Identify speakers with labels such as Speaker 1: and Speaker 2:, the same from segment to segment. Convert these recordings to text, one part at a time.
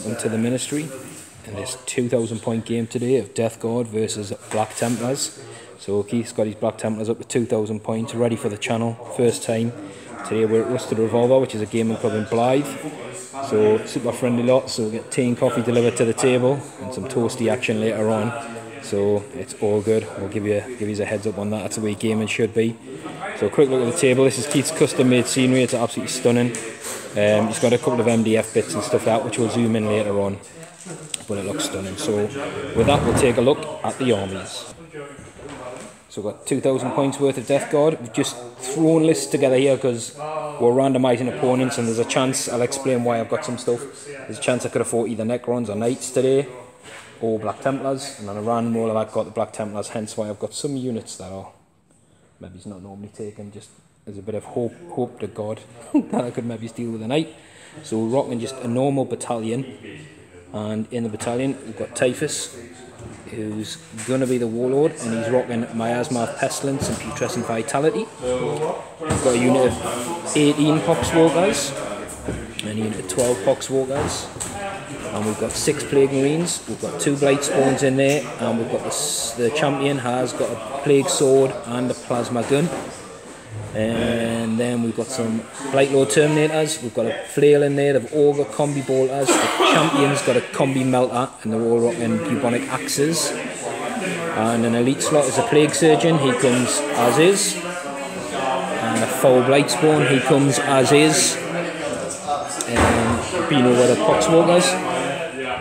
Speaker 1: welcome to the Ministry in this 2,000 point game today of Deathguard versus Black Templars. So Keith's got his Black Templars up to 2,000 points, ready for the channel, first time. Today we're at Rusted Revolver, which is a gaming club in Blythe. So super friendly lot, so we'll get tea and coffee delivered to the table and some toasty action later on. So it's all good. We'll give you a heads up on that. That's the way gaming should be. So a quick look at the table. This is Keith's custom made scenery. It's absolutely stunning. He's got a couple of MDF bits and stuff out, which we'll zoom in later on. But it looks stunning. So with that, we'll take a look at the armies. So we've got 2,000 points worth of Deathguard. We've just thrown lists together here because we're randomising opponents, and there's a chance, I'll explain why I've got some stuff. There's a chance I could have fought either Necrons or Knights today, or Black Templars, and on a random roll I've got the Black Templars, hence why I've got some units that are maybe it's not normally taken, just as a bit of hope to God that I could maybe steal with a Knight. So we're rocking just a normal battalion, and in the battalion we've got Typhus, who's going to be the Warlord, and he's rocking Miasma of Pestilence and Putrescent Vitality. We've got a unit of 18 Poxwalkers, and a unit of 12 Poxwalkers. And we've got 6 Plague Marines, we've got 2 Blight Spawns in there, and we've got the champion has got a Plague Sword and a Plasma Gun. And then we've got some Blightlord Terminators, we've got a Flail in there, they've all got Combi Bolters, the champion's got a Combi Melter, and they're all rocking Bubonic Axes. And an elite slot is a Plague Surgeon, he comes as is. And a Foul Blight Spawn, he comes as is. And being over the Poxwalkers.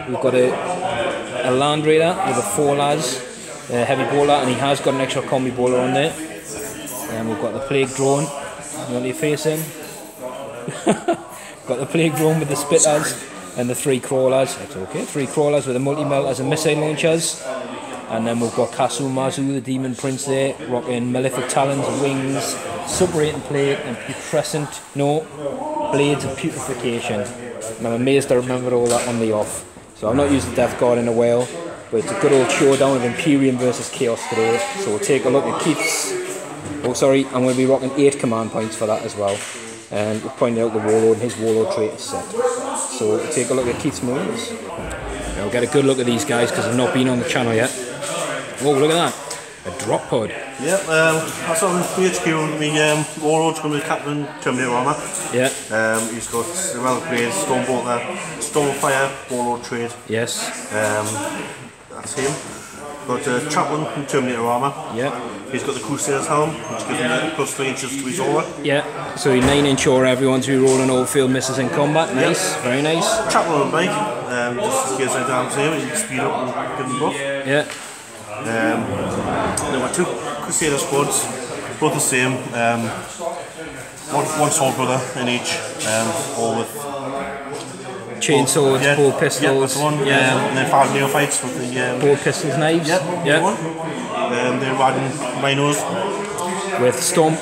Speaker 1: We've got a Land Raider with a 4-las, a heavy bowler, and he has got an extra combi bowler on there. And we've got the Plague Drone. You want your face in? Got the Plague Drone with the Spitters and the 3 Crawlers. That's okay. 3 Crawlers with the multi-melters and missile launchers. And then we've got Casu, Marzu, the Demon Prince there, rocking Malefic Talons, Wings, Subrating Plate, and Blades of Putrefaction. And I'm amazed I remember all that on the off. So I've not used the Deathguard in a while, but it's a good old showdown of Imperium versus Chaos today. So we'll take a look at Keith's. Oh sorry, I'm going to be rocking 8 command points for that as well. And we'll point out the Warlord, and his Warlord trait is set. So we'll take a look at Keith's Marines. Now we'll get a good look at these guys because they've not been on the channel yet. Oh, look at that. A drop pod.
Speaker 2: Yep, that's on the HQ. The Warlord's going to be Captain Terminator armour.
Speaker 1: Yeah.
Speaker 2: He's got the well-played Stonebolter, Stormfire, Warlord trade.
Speaker 1: Yes.
Speaker 2: That's him. Got Chaplain from Terminator armour.
Speaker 1: Yeah.
Speaker 2: He's got the Crusader's helm, which gives him plus 3 inches to his aura.
Speaker 1: Yeah. So he 9-inch aura, everyone's re-rolling all field misses in combat. Nice. Yep. Very nice.
Speaker 2: Chaplain on bike, just in case I damage him, he can speed up and give him buff.
Speaker 1: Yeah.
Speaker 2: There were 2 Crusader squads, both the same. One sword brother in each, all with
Speaker 1: chainswords, bow pistols.
Speaker 2: Yeah, that's the one.
Speaker 1: Yeah.
Speaker 2: And then 5 neophytes with the
Speaker 1: bow pistols, knives.
Speaker 2: Yeah. They're riding rhinos
Speaker 1: with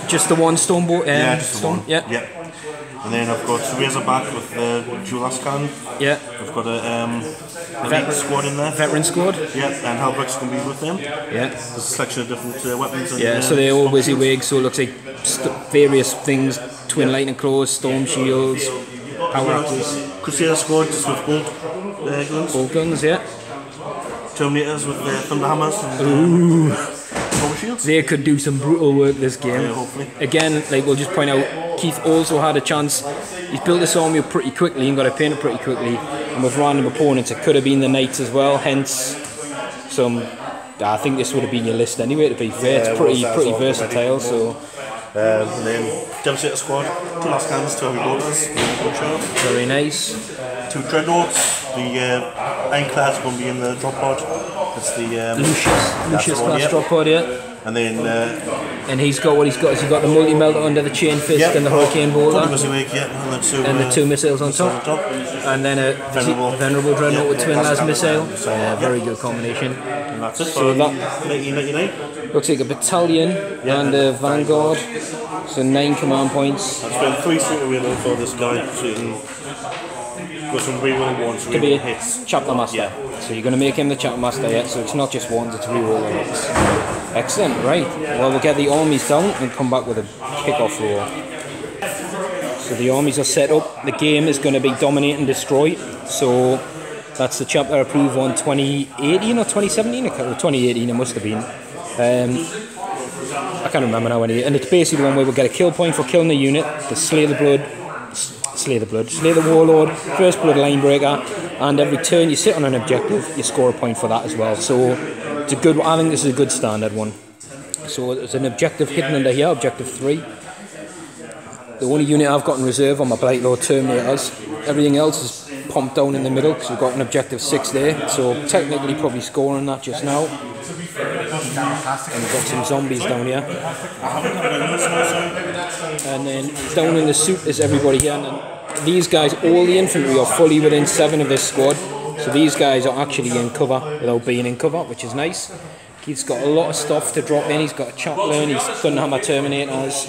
Speaker 1: just the one Stormbolt.
Speaker 2: Yeah, just the one.
Speaker 1: Yeah.
Speaker 2: And then I've got Razorback with the Julascan.
Speaker 1: Yeah.
Speaker 2: I've got a veteran squad in there.
Speaker 1: Veteran squad.
Speaker 2: Yeah, and Hellbrick's going to be with them.
Speaker 1: Yeah.
Speaker 2: There's a selection of different weapons. And,
Speaker 1: yeah, so they're all WYSIWYG, so it looks like various things: twin lightning claws, storm shields, power axes.
Speaker 2: Crusader squad just with bolt guns.
Speaker 1: Bolt guns, yeah.
Speaker 2: Terminators with thunder hammers.
Speaker 1: Ooh.
Speaker 2: Shields.
Speaker 1: They could do some brutal work this game.
Speaker 2: Yeah, hopefully.
Speaker 1: Again, like we'll just point out, Keith also had a chance. He's built this army up pretty quickly and got it painted pretty quickly. And with random opponents, it could have been the Knights as well. Hence, some. I think this would have been your list anyway. To be fair, it's pretty versatile. So.
Speaker 2: And then Devastator squad, 2 last cannons, 2 heavy bolters.
Speaker 1: Very nice.
Speaker 2: 2 dreadnoughts. The Ironclad's going to be in the drop pod. It's the
Speaker 1: Lucius class drop pod, yeah.
Speaker 2: And then
Speaker 1: and he's got what he's got. He's got the multi-melter under the chain fist and the hurricane bolter. And the 2 missiles on top. And then a venerable dreadnought with twin-las missile. Very good combination.
Speaker 2: And that's it.
Speaker 1: So that
Speaker 2: 1999.
Speaker 1: looks like a battalion and a vanguard. So 9 command points.
Speaker 2: I've spent 3 super wheeling for this guy, so you can go some re-rolling ones.
Speaker 1: To be a chapter master. Yeah. So you're going to make him the chapter master yet, so it's not just ones, it's re-rolling hits. Excellent, right. Well, we'll get the armies down and come back with a kick-off roll. So the armies are set up. The game is going to be dominate and destroy. So That's the chapter approved on 2018 or 2017? Or 2018 it must have been. I can't remember now anyway. And it's basically the one where we get a kill point for killing the unit, to slay the warlord, first blood line breaker, and every turn you sit on an objective, you score a point for that as well. So it's a good. I think this is a good standard one. So there's an objective hidden under here, objective 3. The only unit I've got in reserve on my Blight Lord Terminators. Everything else is pumped down in the middle because we've got an objective 6 there. So technically probably scoring that just now. And we've got some zombies down here. And then down in the soup is everybody here. And then these guys, all the infantry are fully within 7 of this squad. So these guys are actually in cover without being in cover, which is nice. He's got a lot of stuff to drop in. He's got a chaplain, he's Thunderhammer Terminators,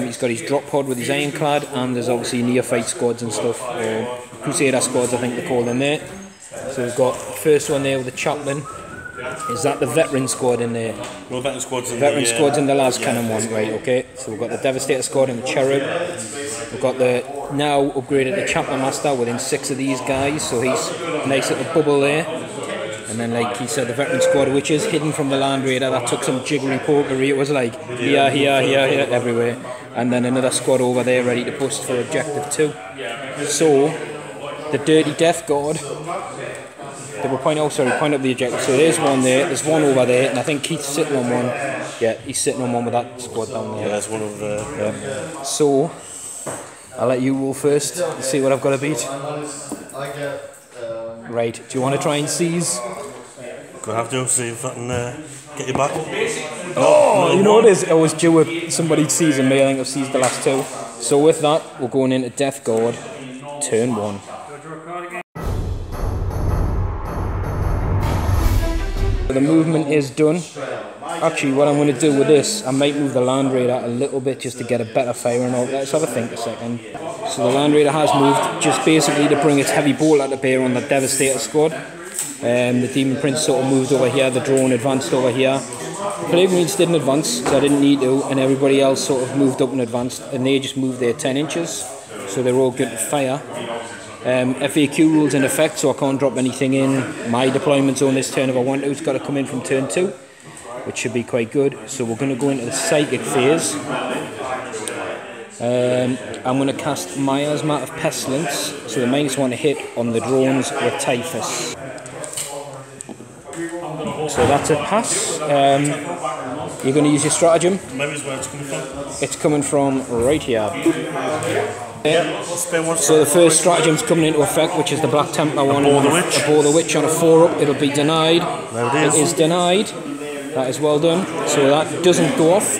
Speaker 1: he's got his drop pod with his ironclad, and there's obviously neophyte squads and stuff, or Crusader squads I think they call them there. So we've got the first one there with the chaplain. Is that the veteran squad in there?
Speaker 2: No, veteran squad's in
Speaker 1: squad's in the last cannon one, right, okay. So we've got the Devastator squad and the Cherub. We've got the now upgraded the Chaplain Master within 6 of these guys, so he's a nice little bubble there. And then, like he said, the veteran squad, which is hidden from the Land Raider, that took some jiggery pokery. It was like here, everywhere. And then another squad over there ready to bust for objective 2. So, the Dirty Deathguard, they will point out the objective. So there's one there, there's one over there, and I think Keith's sitting on one. Yeah, he's sitting on one with that squad down there.
Speaker 2: Yeah, there's one over there.
Speaker 1: Yeah. So, I'll let you roll first and see what I've got to beat. Right, do you want to try and seize?
Speaker 2: Gonna have to see if I can get you back.
Speaker 1: Oh, you know what it is? I was due with somebody seizing me. I think I've seized the last 2. So with that, we're going into Deathguard, turn 1. The movement is done. Actually, what I'm going to do with this, I might move the Land Raider a little bit just to get a better firing out. Let's have a think a second. So the Land Raider has moved just basically to bring its heavy bolter to bear on the Devastator squad. The Demon Prince sort of moved over here, the drone advanced over here. The Plague Marines didn't advance, because I didn't need to, and everybody else sort of moved up and advanced, and they just moved their 10 inches, so they're all good to fire. FAQ rules in effect, so I can't drop anything in my deployment zone this turn if I want to. It's got to come in from turn 2, which should be quite good. So we're going to go into the psychic phase. I'm going to cast Miasma of Pestilence, so the -1 to hit on the drones with Typhus. So that's a pass. You're going to use your stratagem.
Speaker 2: Maybe where it's coming from.
Speaker 1: It's coming from right here. So the first stratagem's coming into effect, which is the Black Templar one.
Speaker 2: Abhor the Witch.
Speaker 1: Abhor the Witch on a 4-up. It'll be denied.
Speaker 2: There it is.
Speaker 1: It is denied. That is well done. So that doesn't go off.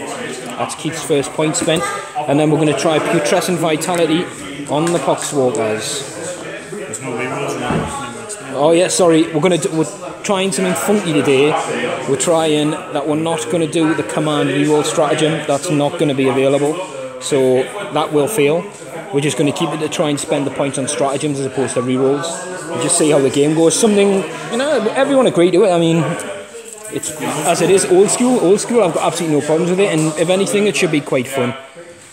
Speaker 1: That's Keith's first point spent. And then we're going to try Putrescent Vitality on the Poxwalkers.
Speaker 2: There's no rerolls.
Speaker 1: Oh yeah, sorry. We're trying something funky today. We're trying that we're not going to do the command reroll stratagem. That's not going to be available. So that will fail. We're just going to keep it to try and spend the points on stratagems as opposed to rerolls. And just see how the game goes. Something, you know, everyone agreed to it. I mean, it's as it is, old school. I've got absolutely no problems with it, and if anything, it should be quite fun.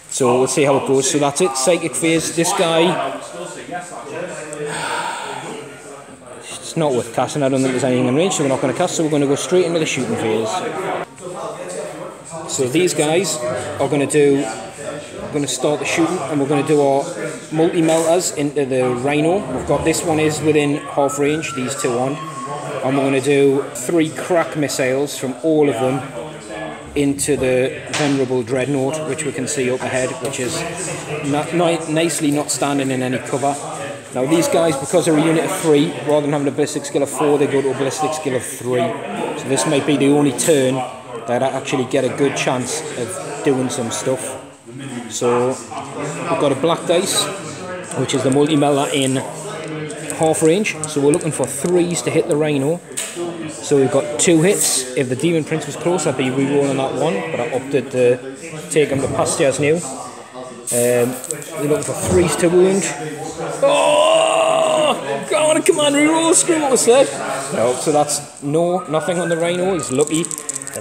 Speaker 1: So we'll see how it goes. So that's it. Psychic phase. This guy, it's not worth casting. I don't think there's anything in range, so we're not going to cast. So we're going to go straight into the shooting phase. So these guys are going to do. We're going to start the shooting, and we're going to do our multi-melters into the Rhino. We've got this one is within half range. These 2 on. And we're going to do 3 crack missiles from all of them into the Venerable Dreadnought, which we can see up ahead, which is nicely not standing in any cover. Now these guys, because they're a unit of 3, rather than having a ballistic skill of 4, they go to a ballistic skill of 3. So this might be the only turn that I actually get a good chance of doing some stuff. So we've got a black dice, which is the multi-melter in half range, so we're looking for 3s to hit the Rhino. So we've got 2 hits. If the Demon Prince was close, I'd be re-rolling that one, but I opted to take him to pastures new. We're looking for 3s to wound. Oh! Go on, come on, re-roll, screw what was said. No, so that's nothing on the Rhino. He's lucky.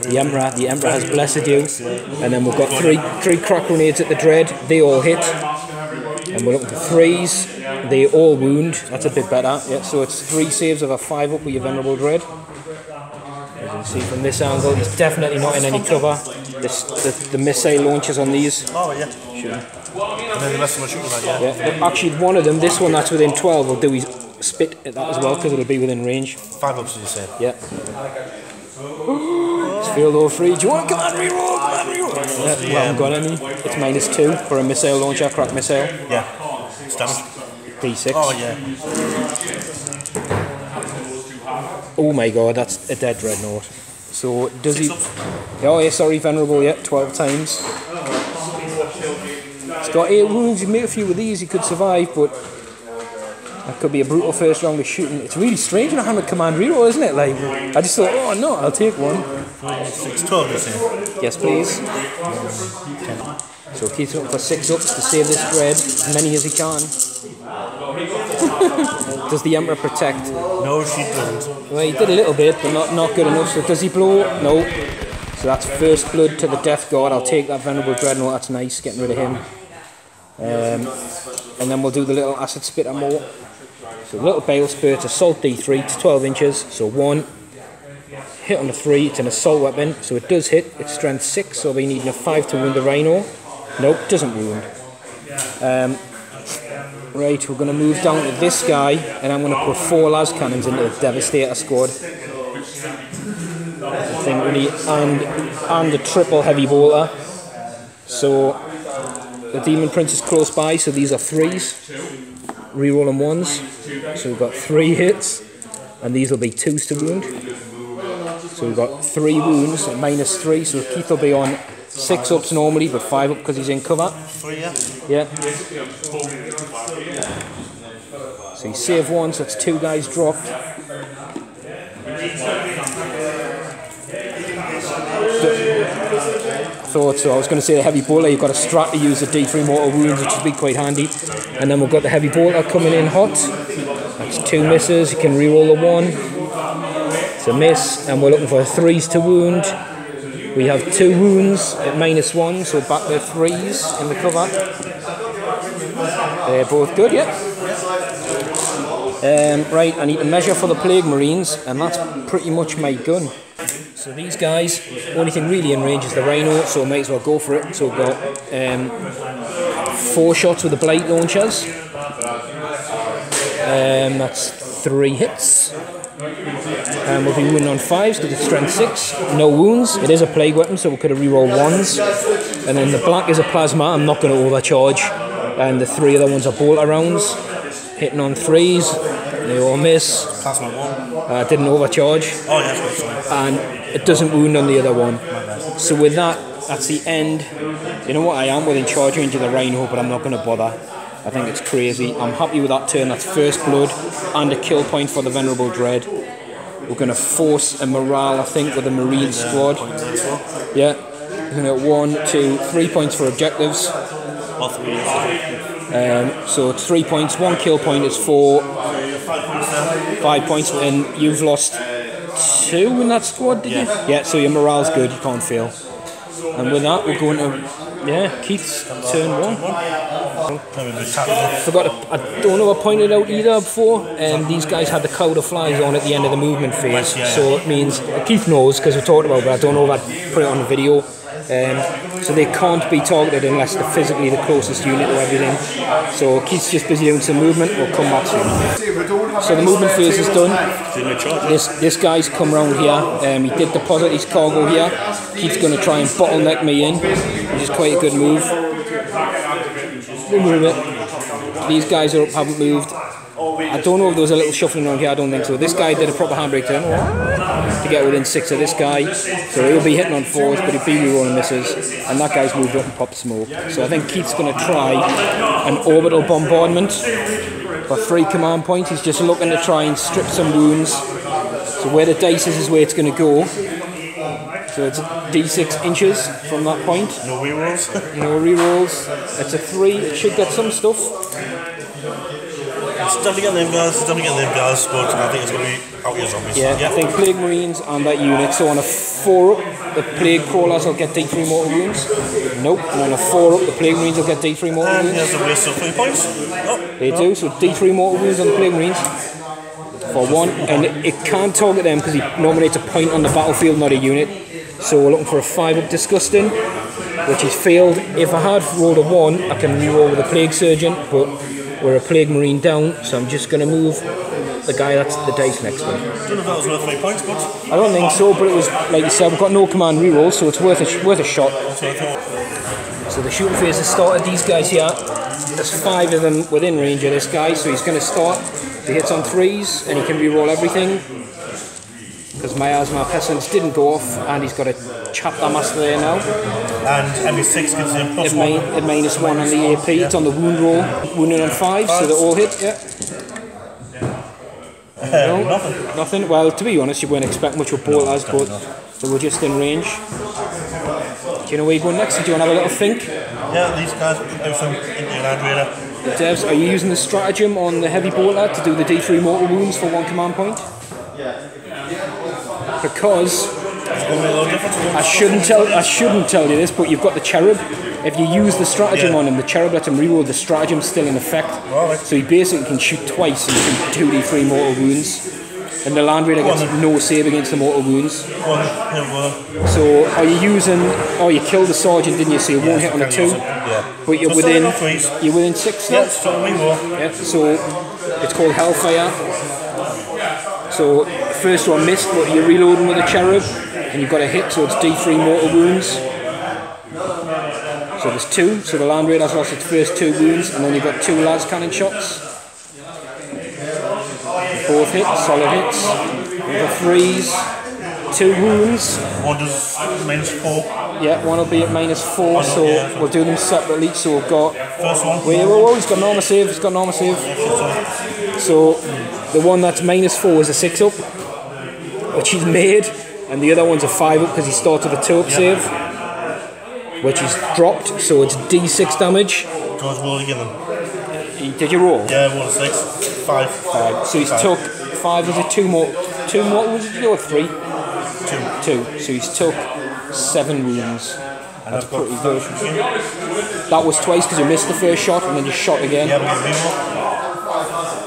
Speaker 1: The Emperor has blessed you. And then we've got three crack grenades at the Dread. They all hit. And we're looking for 3s. they all wound. That's a bit better. Yeah, so it's 3 saves of a 5 up with your Venerable Dread. As you can see from this angle, he's definitely not in any cover. The missile launches on these.
Speaker 2: Oh, yeah. Sure. And then the rest of them are shooting like,
Speaker 1: yeah. Actually, one of them, this one that's within 12, will do his spit at that as well, because it'll be within range.
Speaker 2: 5 ups, did you say?
Speaker 1: Yeah. It's field all free. Do you want to command reroll? Command reroll. Yeah, we haven't got any. It's -2 for a missile launcher, crack missile.
Speaker 2: Yeah. It's damage.
Speaker 1: D6.
Speaker 2: Oh, yeah.
Speaker 1: Oh my god, that's a dead dreadnought. So, does he... Oh yeah, sorry, Venerable, yeah, 12 times. He's got 8 wounds, you make a few of these, he could survive, but... That could be a brutal first round of shooting. It's really strange when I have a command reroll, isn't it? Like, I just thought, oh no, I'll take one.
Speaker 2: 6, 12, you say?
Speaker 1: Yes, please. So Keith's looking for 6 ups to save this dread, as many as he can. Does the Emperor protect?
Speaker 2: No, she doesn't.
Speaker 1: Well, he did a little bit, but not good enough. So does he blow? No. So that's first blood to the Deathguard. I'll take that Venerable Dreadnought. That's nice, getting rid of him. And then we'll do the little Acid Spitter more. So little Bale Spur, it's assault D3, it's 12 inches. So 1 hit on the 3. It's an assault weapon, so it does hit. It's strength 6, so we need a 5 to wound the Rhino. Nope, doesn't wound. Right, we're going to move down to this guy, and I'm going to put 4 las cannons into the Devastator squad. I think we need, and a triple heavy bolter. So the Demon Prince is close by, so these are 3s. Rerolling 1s. So we've got 3 hits, and these will be 2s to wound. So we've got 3 wounds at -3, so Keith will be on 6 ups normally, but 5 up because he's in cover.
Speaker 2: 3, yeah?
Speaker 1: Yeah. So he saved 1, so that's 2 guys dropped. Thought so. I was going to say the heavy bolter, you've got a strat to use the D3 mortal wounds, which would be quite handy. And then we've got the heavy bolter coming in hot. That's 2 misses. You can reroll the 1. It's a miss, and we're looking for 3s to wound. We have 2 wounds at -1, so back to 3s in the cover. They're both good, yeah. Right, I need to measure for the Plague Marines, and that's pretty much my gun. So these guys, only thing really in range is the Rhino, so I might as well go for it. So we've got 4 shots with the Blight launchers. That's 3 hits. And we'll be wounding on 5s because it's strength 6. No wounds. It is a plague weapon, so we could have rerolled 1s. And then the black is a plasma. I'm not going to overcharge. And the 3 other ones are bolter rounds. Hitting on 3s. They all miss.
Speaker 2: Plasma 1.
Speaker 1: Didn't overcharge.
Speaker 2: Oh, yeah, that's right.
Speaker 1: And it doesn't wound on the other one. So with that, that's the end. You know what, I am within charge range of the Rhino, but I'm not going to bother. I think it's crazy. I'm happy with that turn. That's first blood and a kill point for the Venerable Dread. We're going to force a morale, I think, with the Marine squad. Yeah. We're going to 1, 2, 3 points for objectives. So it's 3 points. 1 kill point is 4. 5 points, and you've lost 2 in that squad, did you? Yeah, so your morale's good, you can't fail. And with that, we're going to, Keith's turn 1. Forgot to, I don't know, I pointed out either before, these guys had the Cloud of Flies on at the end of the movement phase, so it means, Keith knows, because we talked about it, but I don't know if I'd put it on the video. So they can't be targeted unless they're physically the closest unit to everything. So Keith's just busy doing some movement, we'll come back soon. So the movement phase is done. This guy's come round here, he did deposit his cargo here. Keith's going to try and bottleneck me in, which is quite a good move. These guys are up, haven't moved. I don't know if there was a little shuffling around here, I don't think so. This guy did a proper handbrake turn to get within 6 of this guy. So he'll be hitting on 4s, but he'll be rerolling misses. And that guy's moved up and popped smoke. So I think Keith's going to try an orbital bombardment for 3 command points. He's just looking to try and strip some wounds. So where the dice is where it's going to go. So it's D6 inches from that point.
Speaker 2: No rerolls?
Speaker 1: No rerolls. It's a 3, it should get some stuff.
Speaker 2: It's definitely getting them guys, but I think it's going to be out your zombies.
Speaker 1: Yeah, I think Plague Marines and that unit, so on a 4 up, the Plague Crawlers will get D3 mortal wounds. Nope. And on a 4 up, the Plague Marines will get D3 mortal wounds.
Speaker 2: And here's a waste of 3 points. Oh,
Speaker 1: they do, so D3 mortal wounds on the Plague Marines. For 1. And it can't target them because he nominates a point on the battlefield, not a unit. So we're looking for a 5 up Disgusting, which he's failed. If I had rolled a 1, I can reroll with a Plague Surgeon, but we're a Plague Marine down, so I'm just going to move the guy that's the dice next one.
Speaker 2: I don't know if that was worth 3 points, but...
Speaker 1: I don't think so, but it was, like you said, we've got no command reroll, so it's worth a shot. So the shooting phase has started. These guys here, there's 5 of them within range of this guy, so he's going to start. He hits on 3s, and he can reroll everything. Because my Asthma Pestilence didn't go off, and he's got a Chapter Master there now.
Speaker 2: And every 6 gives him +1.
Speaker 1: At -1 on the AP. Yeah. It's on the wound roll, wounded on 5, so they all hit, yeah. No, nothing. Well, to be honest, you weren't expecting much with bolters, but they were just in range. Do you know where you're going next? Do you want to have a little think?
Speaker 2: Yeah, these guys, everything into your Land Raider.
Speaker 1: The devs, are you using the stratagem on the heavy bolter to do the D3 mortal wounds for 1 command point? Because I shouldn't tell you this, but you've got the cherub. If you use the stratagem on him, the cherub lets him reroll. The stratagem's still in effect, so he basically can shoot twice and shoot 2d3 mortal wounds. And the Land Raider gets no save against the mortal wounds. So are you using? Oh, you killed the sergeant, didn't you? So you won't hit on a 2. But you're within 6 now. Yeah. So it's called Hellfire. So first one missed, but you're reloading with a cherub, and you've got a hit, so it's D3 mortal wounds. So there's 2, so the Land Raider's lost its first 2 wounds, and then you've got 2 las cannon shots. Both hits, solid hits. We've got 3s, 2 wounds.
Speaker 2: One does -4.
Speaker 1: Yeah, one will be at -4, so we'll do them separately. So we've got...
Speaker 2: First one.
Speaker 1: Wait, whoa, he's got an armor save, So the one that's -4 is a 6 up, which he's made, and the other one's a 5 up because he starts with a 2 up save, which he's dropped, so it's D6 damage.
Speaker 2: George, roll again then.
Speaker 1: Did you roll?
Speaker 2: Yeah, 1 6, 5.
Speaker 1: So he's took 5, was it 2 more, was it 2 or 3? 2. So he's took 7 wounds. That's pretty good. That was twice because you missed the first shot and then you shot again.
Speaker 2: Yeah,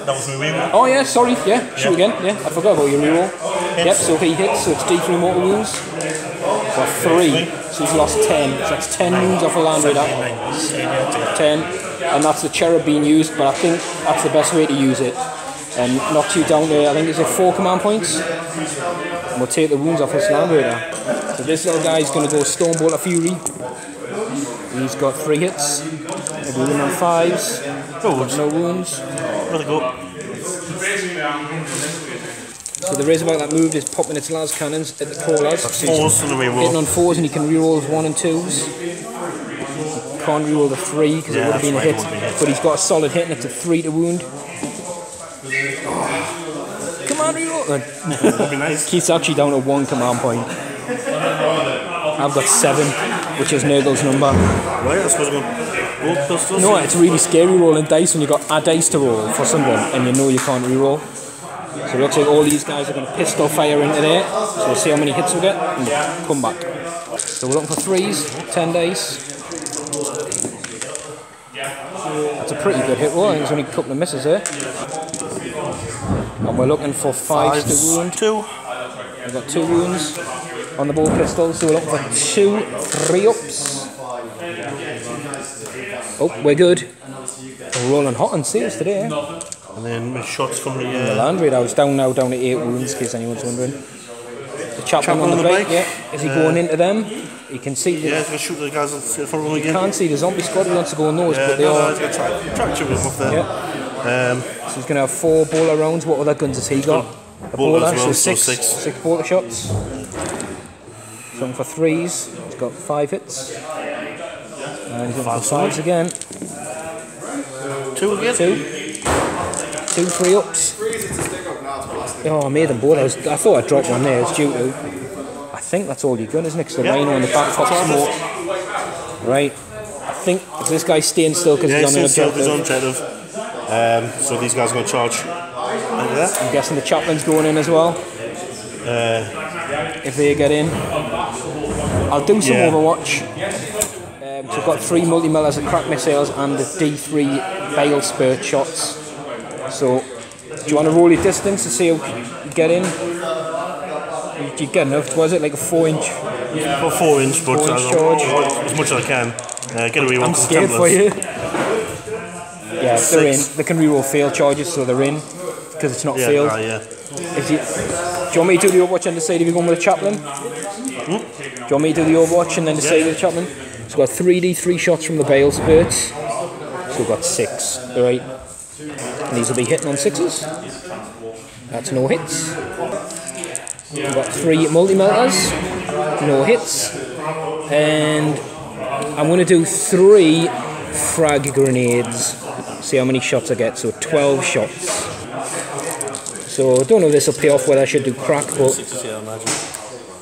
Speaker 2: that was my reroll.
Speaker 1: Oh yeah, sorry, yeah, shoot again, yeah, I forgot about your reroll. Yep, so he hits, so it's D3 mortal wounds. For 3, so he's lost 10, so that's 10 wounds off a Land Raider. 10, and that's the cherub being used, but I think that's the best way to use it. And knocks you down to, I think it's 4 command points. And we'll take the wounds off this Land Raider. So this little guy's going to go Stormbolt of Fury. He's got 3 hits. Maybe win on 5s. No wounds.
Speaker 2: Where'd they go?
Speaker 1: So the Razorback that moved is popping its las cannons at the crawlers.
Speaker 2: So 4s on the reroll.
Speaker 1: Hitting on 4s, and he can reroll 1 and 2s. He can't reroll the 3 because it would have been a hit. But he's got a solid hit and it's a 3 to wound. Come on, reroll!
Speaker 2: That'd be nice.
Speaker 1: Keith's actually down to 1 command point. I've got 7, which is Nurgle's number.
Speaker 2: Right, I suppose I'm going gold pistols.
Speaker 1: No, it's really scary rolling dice when you've got a dice to roll for someone and you know you can't reroll. So it looks like all these guys are going to pistol fire into there. So we'll see how many hits we get and we'll come back. So we're looking for 3s, 10 dice. That's a pretty good hit roll. I think there's only a couple of misses there. And we're looking for 5s to wound.
Speaker 2: 2.
Speaker 1: We've got 2 wounds on the ball pistols, so we're looking for 2 3-ups. Oh, we're good. We're rolling hot on saves today. Eh?
Speaker 2: And then shots from the
Speaker 1: Land Raider. I was down to 8 wounds, in case anyone's wondering. The chaplain on the bike, yeah. Is he going into them? You can see.
Speaker 2: Yeah, he's going to shoot the guys on the front row again.
Speaker 1: You can't see the zombie squad. He wants to go on those, but they
Speaker 2: are.
Speaker 1: are.
Speaker 2: He's going to try to him off there.
Speaker 1: Yeah. So he's going to have 4 bowler rounds. What other guns has he got? A bowler, so 6 bowler shots. Looking for 3s. He's got 5 hits. And he's looking for 5s again.
Speaker 2: 2 again.
Speaker 1: 2 3-ups. Oh, I made them both. I thought I dropped one there. It's due to. I think that's all you're going, isn't it? Because the rhino on the back top smoke. Right. I think if this guy's staying still because he's on an objective.
Speaker 2: So these guys are going to charge like that.
Speaker 1: I'm guessing the chaplain's going in as well. If they get in. I'll do some Overwatch. So I've got 3 multi-millers of crack missiles and the D3 bale spurt shots. So, do you want to roll your distance to see how you get in? You get enough, was it like a 4-inch?
Speaker 2: Yeah, 4-inch, but
Speaker 1: charge.
Speaker 2: As much as I can. Get a reroll.
Speaker 1: I'm scared for you. Yeah, they're in. They can reroll fail charges, so they're in because it's not failed. Do you want me to do the Overwatch and decide if you're going with a chaplain? Do you want me to do the Overwatch and then decide with a chaplain? So we've got 3D3 shots from the bale spurts. So we've got 6, alright. And these will be hitting on 6s. That's no hits. We've got 3 multi-melters, no hits. And I'm going to do 3 frag grenades. See how many shots I get. So 12 shots. So I don't know if this will pay off, whether I should do crack, but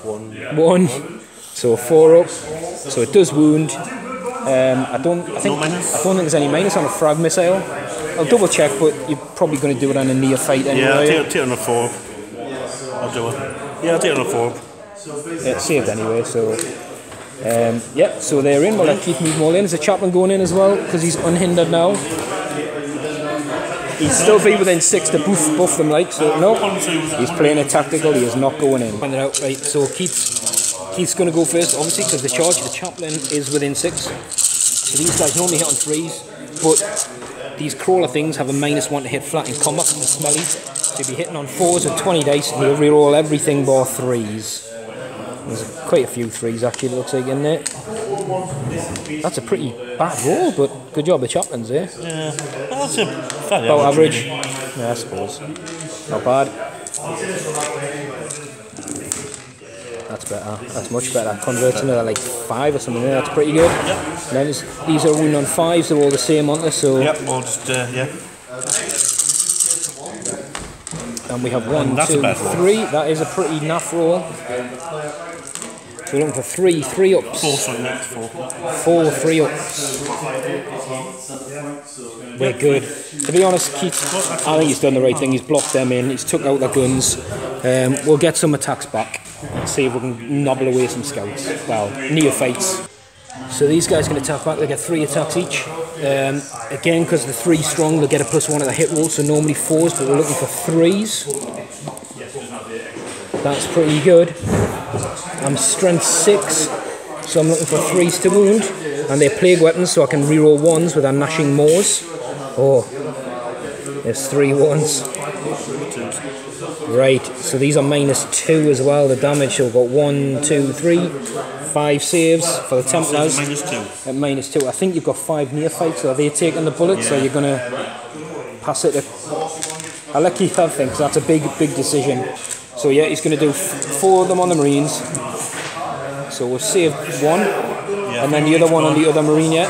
Speaker 1: 1. So 4 up. So it does wound. I don't think there's any minus on a frag missile. I'll double check, but you're probably going to do it on a near fight anyway.
Speaker 2: Yeah, I'll take it on a 4. I'll do it. Yeah, I'll take it on a 4.
Speaker 1: Yeah, it's saved anyway, so... yeah, so they're in. We'll let Keith move them all in. Is the chaplain going in as well? Because he's unhindered now. He'd still be within 6 to buff them, like, so no. He's playing it tactical, he is not going in. Find it out, right, so Keith's going to go first, obviously, because the chaplain is within 6. So these guys normally hit on 3s, but these crawler things have a -1 to hit flat in combat because they're smelly. So you'll be hitting on 4s with 20 dice, and he'll reroll everything bar 3s. There's quite a few 3s actually, it looks like, in there. That's a pretty bad roll, but good job the chaplains there.
Speaker 2: Yeah, well, that's fairly
Speaker 1: about average. Yeah, I suppose. Not bad. That's better. That's much better. Converting to like 5 or something there, that's pretty good.
Speaker 2: Yep.
Speaker 1: And then these are wound on 5s, they're all the same, aren't they? So
Speaker 2: yep, we'll just, yeah.
Speaker 1: And we have 1, 2, 3. That is a pretty naff roll. We're looking for 3 3-ups. 4 3-ups. We're good. To be honest, Keith, I think he's done the right thing. He's blocked them in. He's took out their guns. We'll get some attacks back. See if we can nobble away some scouts. Well, neophytes. So these guys can attack back. They get 3 attacks each. Again, because they're 3 strong, they'll get a +1 at the hit roll. So normally 4s, but we're looking for 3s. That's pretty good. I'm strength 6, so I'm looking for 3s to wound, and they're plague weapons, so I can reroll 1s with our gnashing maws. Oh, there's 3 1s. Right, so these are -2 as well, the damage, so we've got 1, 2, 3, 5 saves for the Templars. At -2. I think you've got 5 neophytes, so they're taking the bullets, so you're going to pass it to... I'll let Keith have things, that's a big decision. So yeah, he's going to do 4 of them on the Marines. So we've saved 1, and then the other one on the other Marine yet.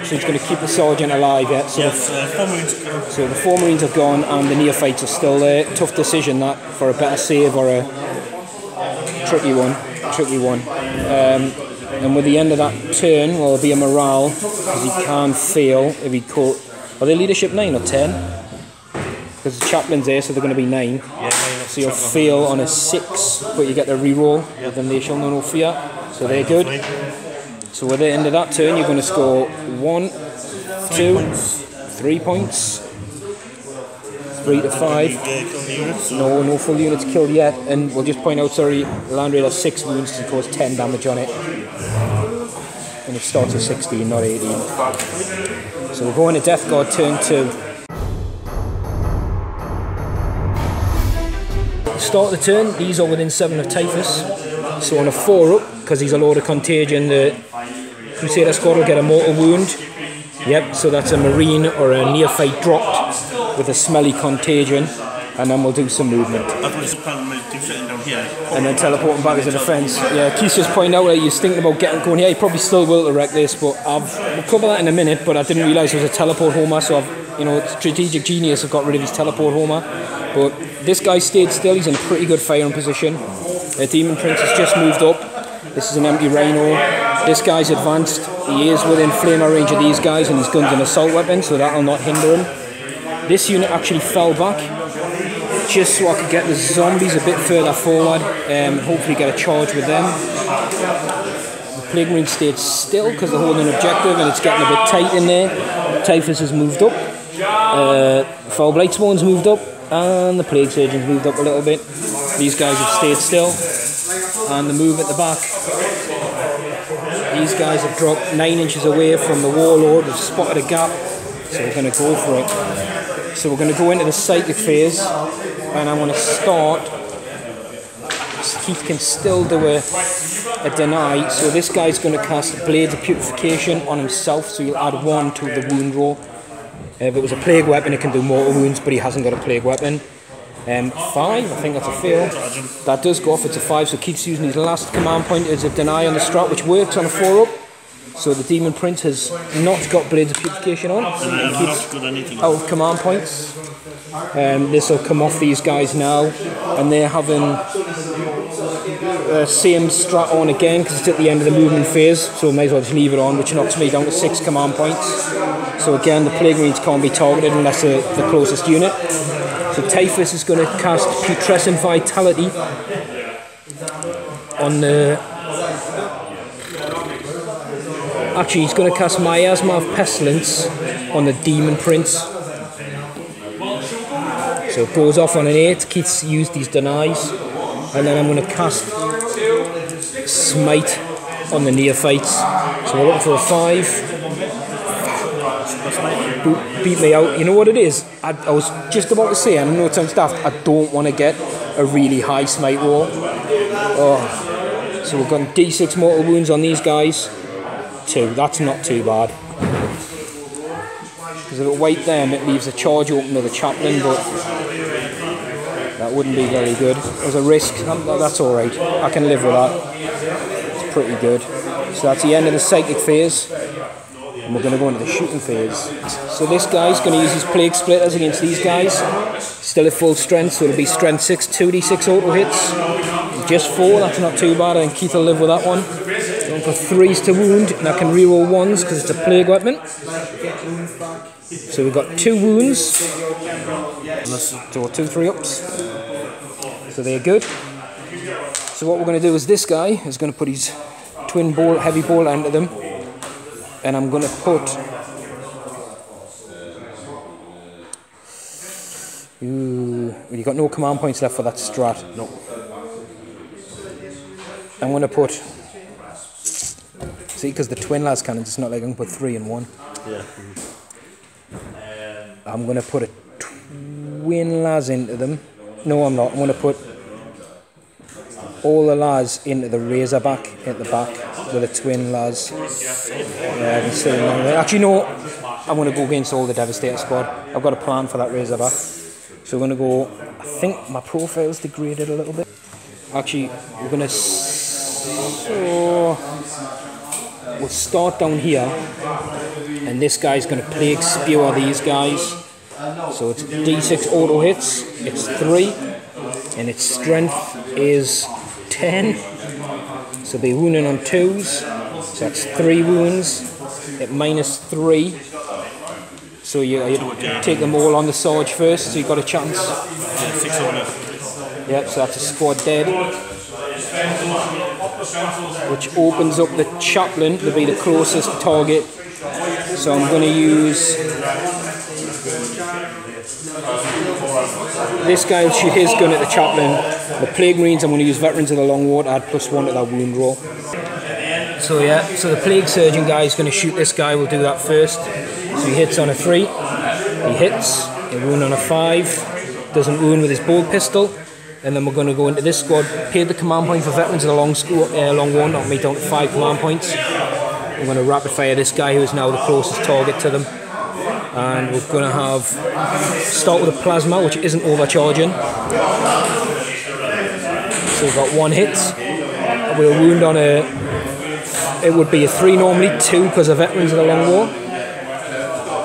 Speaker 1: So he's going to keep the Sergeant alive yet. So, so the 4 Marines are gone, and the neophytes are still there. Tough decision that, for a better save or a tricky one. And with the end of that turn, well, there'll be a morale, because he can't fail if he caught... Are they leadership 9 or 10? Because the chaplain's there, so they're going to be 9. So you'll fail on a 6, but you get the reroll. Then they shall know no fear. So they're good. So with the end of that turn, you're going to score 1, 2, 3 points. 3 to 5. No full units killed yet. And we'll just point out, sorry, Landry has 6 wounds to cause 10 damage on it. And it starts at 16, not 18. So we'll go into Deathguard turn 2. Start the turn, these are within 7 of Typhus. So on a 4 up, because he's a Lord of Contagion, the Crusader squad will get a mortal wound. Yep, so that's a Marine or a neophyte dropped with a smelly contagion, and then we'll do some movement. And then teleport him back as a defence. Yeah, Keith's just pointing out that he's thinking about going here. He probably still will to wreck this, but we'll cover that in a minute. But I didn't realise it was a teleport homer, so strategic genius have got rid of his teleport homer. But this guy stayed still. He's in a pretty good firing position. Demon Prince has just moved up. This is an empty Rhino. This guy's advanced. He is within flamer range of these guys, and his gun's an assault weapon, so that'll not hinder him. This unit actually fell back just so I could get the zombies a bit further forward and hopefully get a charge with them. Plague Marine stayed still because they're holding an objective and it's getting a bit tight in there. Typhus has moved up. Foul Blightspawn's moved up. And the Plague Surgeon's moved up a little bit. These guys have stayed still. And the move at the back. These guys have dropped 9 inches away from the Warlord. They've spotted a gap. So we're going to go for it. So we're going to go into the psychic phase. And I'm going to start. Keith can still do a deny. So this guy's going to cast Blades of Putrefaction on himself. So he'll add 1 to the wound roll. If it was a plague weapon, it can do mortal wounds, but he hasn't got a plague weapon. 5, I think that's a fail. That does go off, it's a 5, so Keith's using his last command point as a deny on the strat, which works on a 4-up. So the Demon Prince has not got Blades of Putrefaction on. Keith's out of command points. This will come off these guys now, and they're having same strat on again because it's at the end of the movement phase, so I may as well just leave it on, which knocks me down to 6 command points. So again, the Plague Marines can't be targeted unless they're the closest unit. So Typhus is going to cast Putrescent Vitality on the... Actually, he's going to cast Miasma of Pestilence on the Demon Prince. So it goes off on an 8. Keith's used these denies. And then I'm going to cast Smite on the Neophytes. So we're looking for a 5. Beat me out. You know what it is? I was just about to say, and I know it sounds daft, I don't want to get a really high smite roll. Oh. So we've got D6 mortal wounds on these guys. 2. That's not too bad. Because if it weight them, it leaves a charge open to the chaplain, but that wouldn't be very good. There's a risk. That's alright. I can live with that. It's pretty good. So that's the end of the psychic phase. And we're going to go into the shooting phase. So this guy's going to use his Plague Splitters against these guys. Still at full strength, so it'll be strength 6, 2d6 auto hits. Just 4, that's not too bad. I think Keith will live with that one. Going for 3s to wound, and I can reroll 1s because it's a plague weapon. So we've got 2 wounds. So 2 3-ups. So they're good. So what we're going to do is this guy is going to put his twin bolt, heavy bolt into them. And I'm going to put... Ooh, you've got no command points left for that strat.
Speaker 2: No.
Speaker 1: I'm going to put... See, because the twin las cannons, it's not like I can put 3 in 1.
Speaker 2: Yeah.
Speaker 1: I'm going to put a twin las into them. No, I'm not. I'm going to put all the las into the Razorback at the back with the twin las. Actually, no. I'm going to go against all the Devastator squad. I've got a plan for that Razorback. So we're going to go... I think my profile's degraded a little bit. Actually, we're going to... We'll start down here, and this guy's going to Plague Spear these guys. So it's D6 auto hits, it's 3, and its strength is 10. So they're wounding on 2s, so that's 3 wounds at -3. So you take them all on the Sarge first, so you've got a chance.
Speaker 2: Yeah, 6 on it.
Speaker 1: Yep, so that's a squad dead. Which opens up the chaplain to be the closest target. So I'm going to use... This guy will shoot his gun at the chaplain. The Plague Marines, I'm going to use Veterans of the Long War to add +1 to that wound roll. So yeah, so the Plague Surgeon guy is going to shoot this guy. We'll do that first. So he hits on a 3. He hits. He'll wound on a 5. Doesn't wound with his bolt pistol. And then we're going to go into this squad, pay the command point for Veterans of the Long War, knock me down to 5 command points. We're going to rapid fire this guy who is now the closest target to them. And we're going to have, start with a plasma, which isn't overcharging. So we've got 1 hit. We'll wound on a, it would be a 3 normally, 2 because of Veterans of the Long War.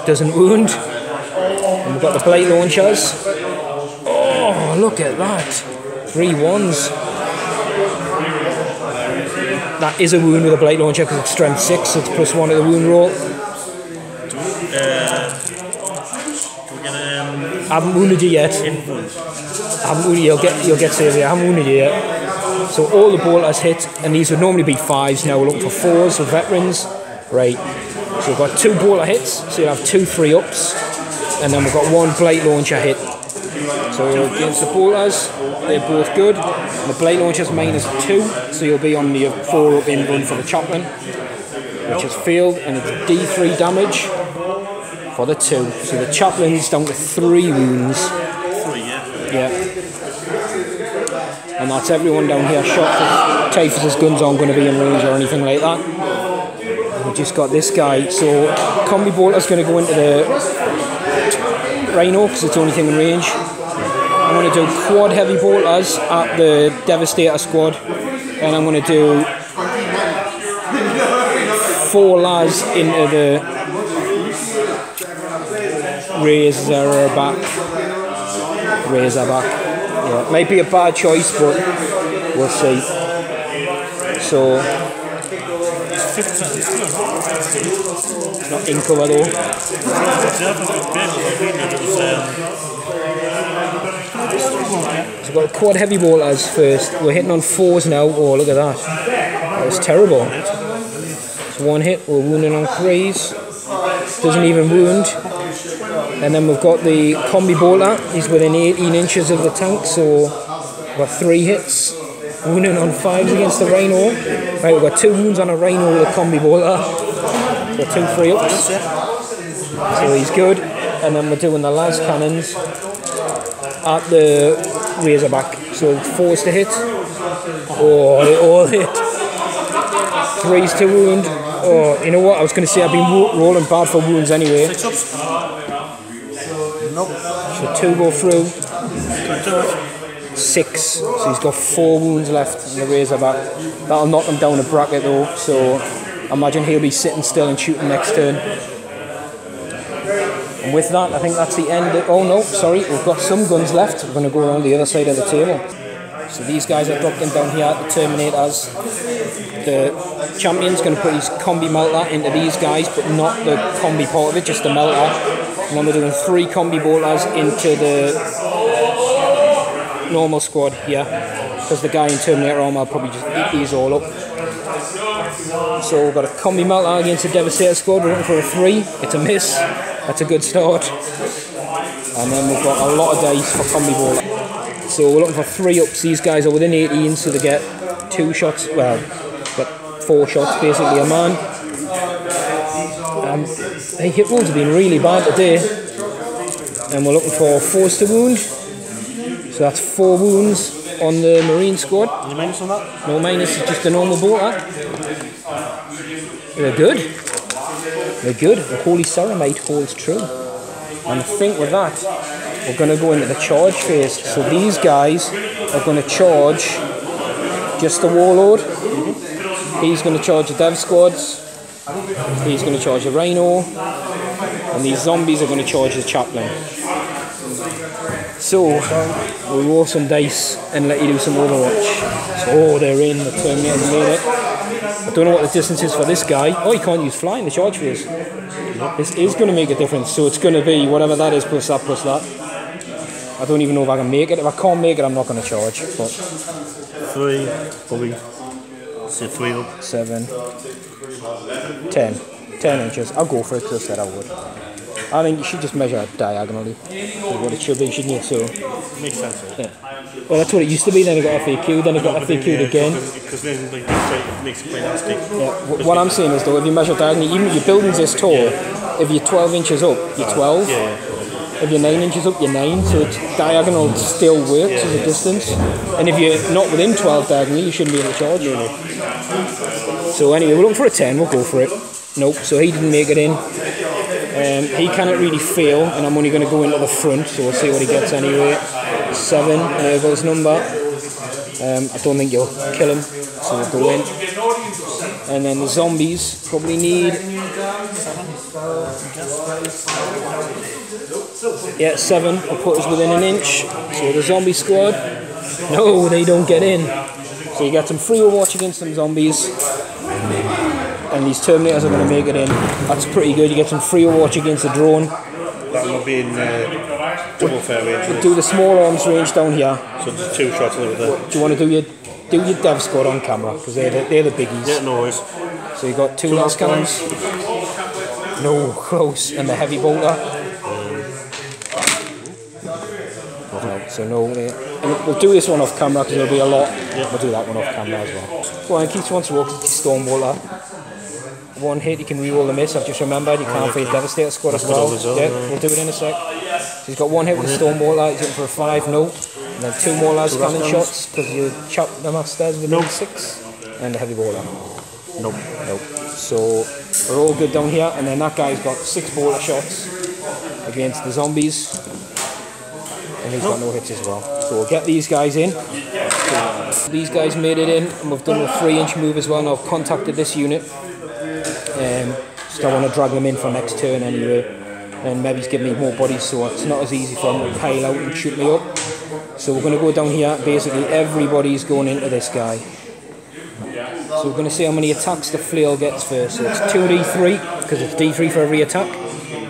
Speaker 1: Doesn't wound. And we've got the Blight Launchers. Oh, look at that. 3 1s. That is a wound with a Blight Launcher because it's strength 6, so it's +1 to the wound roll. I haven't wounded you yet. I haven't wounded you. You'll get saved here. I haven't wounded you yet. So all the bolters hit, and these would normally be 5s. Now we're looking for 4s for veterans. Right. So we've got 2 bolter hits, so you'll have 2 3-ups, and then we've got 1 blade launcher hit. So against the bolters, they're both good. And the blade launcher's -2, so you'll be on the 4-up in run for the chaplain, which has failed, and it's D3 damage for the 2. So the chaplain's down to 3 wounds.
Speaker 2: 3,
Speaker 1: yeah. And that's everyone down here shot. Typhus's guns aren't going to be in range or anything like that. We've just got this guy. So combi bolter's going to go into the Rhino because it's the only thing in range. I'm going to do quad heavy bolters at the Devastator squad, and I'm going to do 4 lads into the Razorback. Yeah, might be a bad choice, but we'll see. So it's not in cover though. So we've got quad heavy bolters first. We're hitting on 4s now. Oh, look at that. That was terrible. It's 1 hit. We're wounding on 3s. Doesn't even wound. And then we've got the combi bolter. He's within 18 inches of the tank, so we've got 3 hits. Wounding on 5s against the Rhino. Right, we've got 2 wounds on a Rhino with a combi bolter. So 2 3-ups. So he's good. And then we're doing the las cannons at the Razorback. So 4s to hit. Oh, they all hit. 3s to wound. Oh, you know what? I was going to say I've been rolling bad for wounds anyway.
Speaker 2: 6-ups. Nope.
Speaker 1: So 2 go through. 6. So he's got 4 wounds left in the Razorback. That'll knock him down a bracket though. So I imagine he'll be sitting still and shooting next turn. And with that, I think that's the end. Oh no, sorry, we've got some guns left. We're going to go around the other side of the table. So these guys are dropped in down here, the Terminators. The champion's going to put his combi melter into these guys, but not the combi part of it, just the melter. And then we're doing 3 combi bolters into the normal squad here, because the guy in Terminator armor will probably just eat these all up. So we've got a combi melter against the Devastator squad. We're looking for a 3. It's a miss. That's a good start. And then we've got a lot of dice for combi bolter. So we're looking for 3-ups. These guys are within 18, so they get 2 shots. Well, got 4 shots basically a man. The hit rolls have been really bad today. And we're looking for 4s to wound. So that's 4 wounds on the Marine squad.
Speaker 2: Any minus on that?
Speaker 1: No minus, it's just a normal bolter. They're good. They're good. The Holy Ceramite holds true. And I think with that, we're going to go into the charge phase. So these guys are going to charge just the Warlord. He's going to charge the Dev squads. He's going to charge the Rhino. And these zombies are going to charge the Chaplain. So, we'll roll some dice and let you do some Overwatch. So, they're in. The Terminator's made it. I don't know what the distance is for this guy. Oh, he can't use fly in the charge phase. This is going to make a difference. So it's going to be whatever that is plus that plus that. I don't even know if I can make it. If I can't make it, I'm not going to charge. But
Speaker 2: 3, probably. Say 3 up.
Speaker 1: 7, 10. 10 inches. I'll go for it because I said I would. I think you should just measure it diagonally. Is what it should be, shouldn't you? So,
Speaker 2: makes sense.
Speaker 1: Yeah. Well, that's what it used to be. Then it got FAQ. Then it got FAQ'd again.
Speaker 2: Because then like, it makes it quite nasty.
Speaker 1: Yeah. What I'm saying is though, if you measure diagonally, even if your building's this tall, if you're 12 inches up, you're 12.
Speaker 2: Yeah.
Speaker 1: If you're 9 inches up, you're 9. So it's diagonal still works as a distance. And if you're not within 12 diagonally, you shouldn't be able to charge. Really. So anyway, we're looking for a 10. We'll go for it. Nope. So he didn't make it in. He cannot really fail, and I'm only going to go into the front, so we'll see what he gets anyway. 7, there goes his number. I don't think you'll kill him, so we'll go in. And then the zombies probably need... Yeah, 7 will put us within an inch. So the zombie squad, no, they don't get in. So you get some free Overwatch against some zombies. And these Terminators are going to make it in. That's pretty good. You get some free Overwatch against the drone.
Speaker 2: That will be in double fair range.
Speaker 1: We'll do the small arms range down here.
Speaker 2: So just 2 shots over there.
Speaker 1: Do you want to do your do your dev squad on camera, because they're the biggies.
Speaker 2: Yeah, no worries.
Speaker 1: So you got 2 last cannons. No, close. And the heavy bolter. No, so no. And we'll do this one off camera because there'll be a lot. Yeah. We'll do that one off camera as well. Go on, keep once walking to Storm Bolter. 1 hit, you can re-roll the miss. I've just remembered you can't face Devastator squad as well. Yeah, we'll do it in a sec. So he's got 1 hit with the Storm Bolter. He's hitting for a 5, no. And then 2 more las cannon shots because you chop the masters with 6. And the heavy bolter.
Speaker 2: Nope.
Speaker 1: Nope. So we're all good down here, and then that guy's got 6 bolter shots against the zombies, and he's got no hits as well. So we'll get these guys in. So these guys made it in, and we've done a 3-inch move as well. And I've contacted this unit. Just I want to drag them in for next turn anyway, and maybe he's giving me more bodies, so it's not as easy for them to pile out and shoot me up. So we're going to go down here. Basically, everybody's going into this guy. So we're going to see how many attacks the flail gets first. So it's 2d3, because it's d3 for every attack.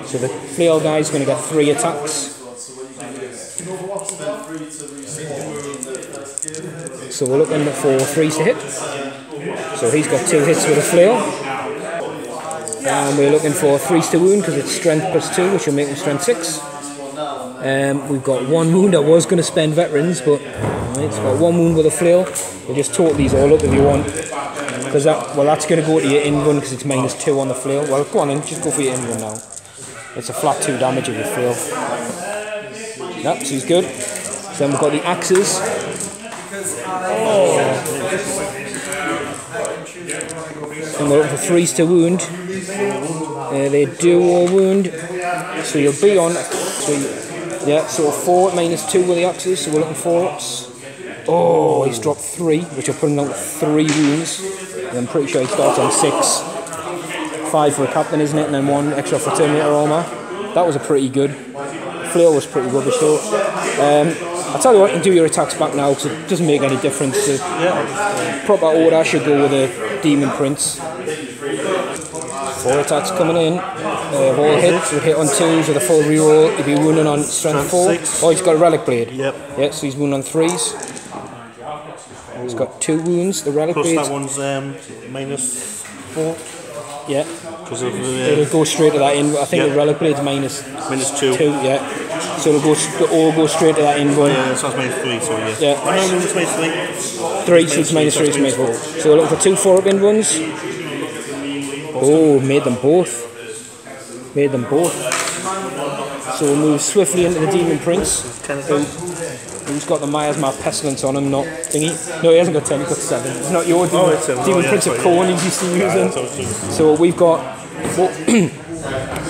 Speaker 1: So the flail guy's going to get 3 attacks. So we're looking for 3s to hit. So he's got 2 hits with a flail. And we're looking for 3s to wound, because it's strength +2, which will make him strength 6. We've got 1 wound. I was going to spend veterans, but it's got 1 wound with a flail. We'll just total these all up if you want. Because that's going to go to your in run because it's -2 on the flail. Well, go on in, just go for your in run now. It's a flat 2 damage if you flail. Yep, so he's good. So then we've got the axes. Oh. And we're looking for 3s to wound. They do all wound. So you'll be on 3. Yeah, so 4 -2 with the axes. So we're looking for 4s. Oh, he's dropped 3, which will put him down to 3 wounds. And I'm pretty sure he starts on 6. 5 for a captain, isn't it? And then 1 extra for Terminator armor. That was a pretty good. Flail was pretty rubbish though. I'll tell you what, you can do your attacks back now because it doesn't make any difference. The proper order should go with the Demon Prince. 4 attacks coming in. All hits, would hit on 2s with a full reroll. He'd be wounding on strength 4. Oh, he's got a relic blade.
Speaker 2: Yep.
Speaker 1: Yeah, so he's wounding on 3s. He's got 2 wounds. The relic blade.
Speaker 2: Plus that one's -4.
Speaker 1: Yeah.
Speaker 2: Because of
Speaker 1: it'll go straight to that in. I think the relic blade's -2. Yeah. So it'll all go straight to that in one.
Speaker 2: Yeah, so that's -3. So yeah.
Speaker 1: Yeah.
Speaker 2: I know it's -3.
Speaker 1: 3, so it's -3, so it's -4. So we're looking for 2 4-up in ones. Oh, made them both. Made them both. So we'll move swiftly into the Demon Prince. Who's got the Miasma Pestilence on him, not thingy. No, he hasn't got 10, he's got 7. It's not your Demon, Demon Prince of Corn he's used to using. So we've got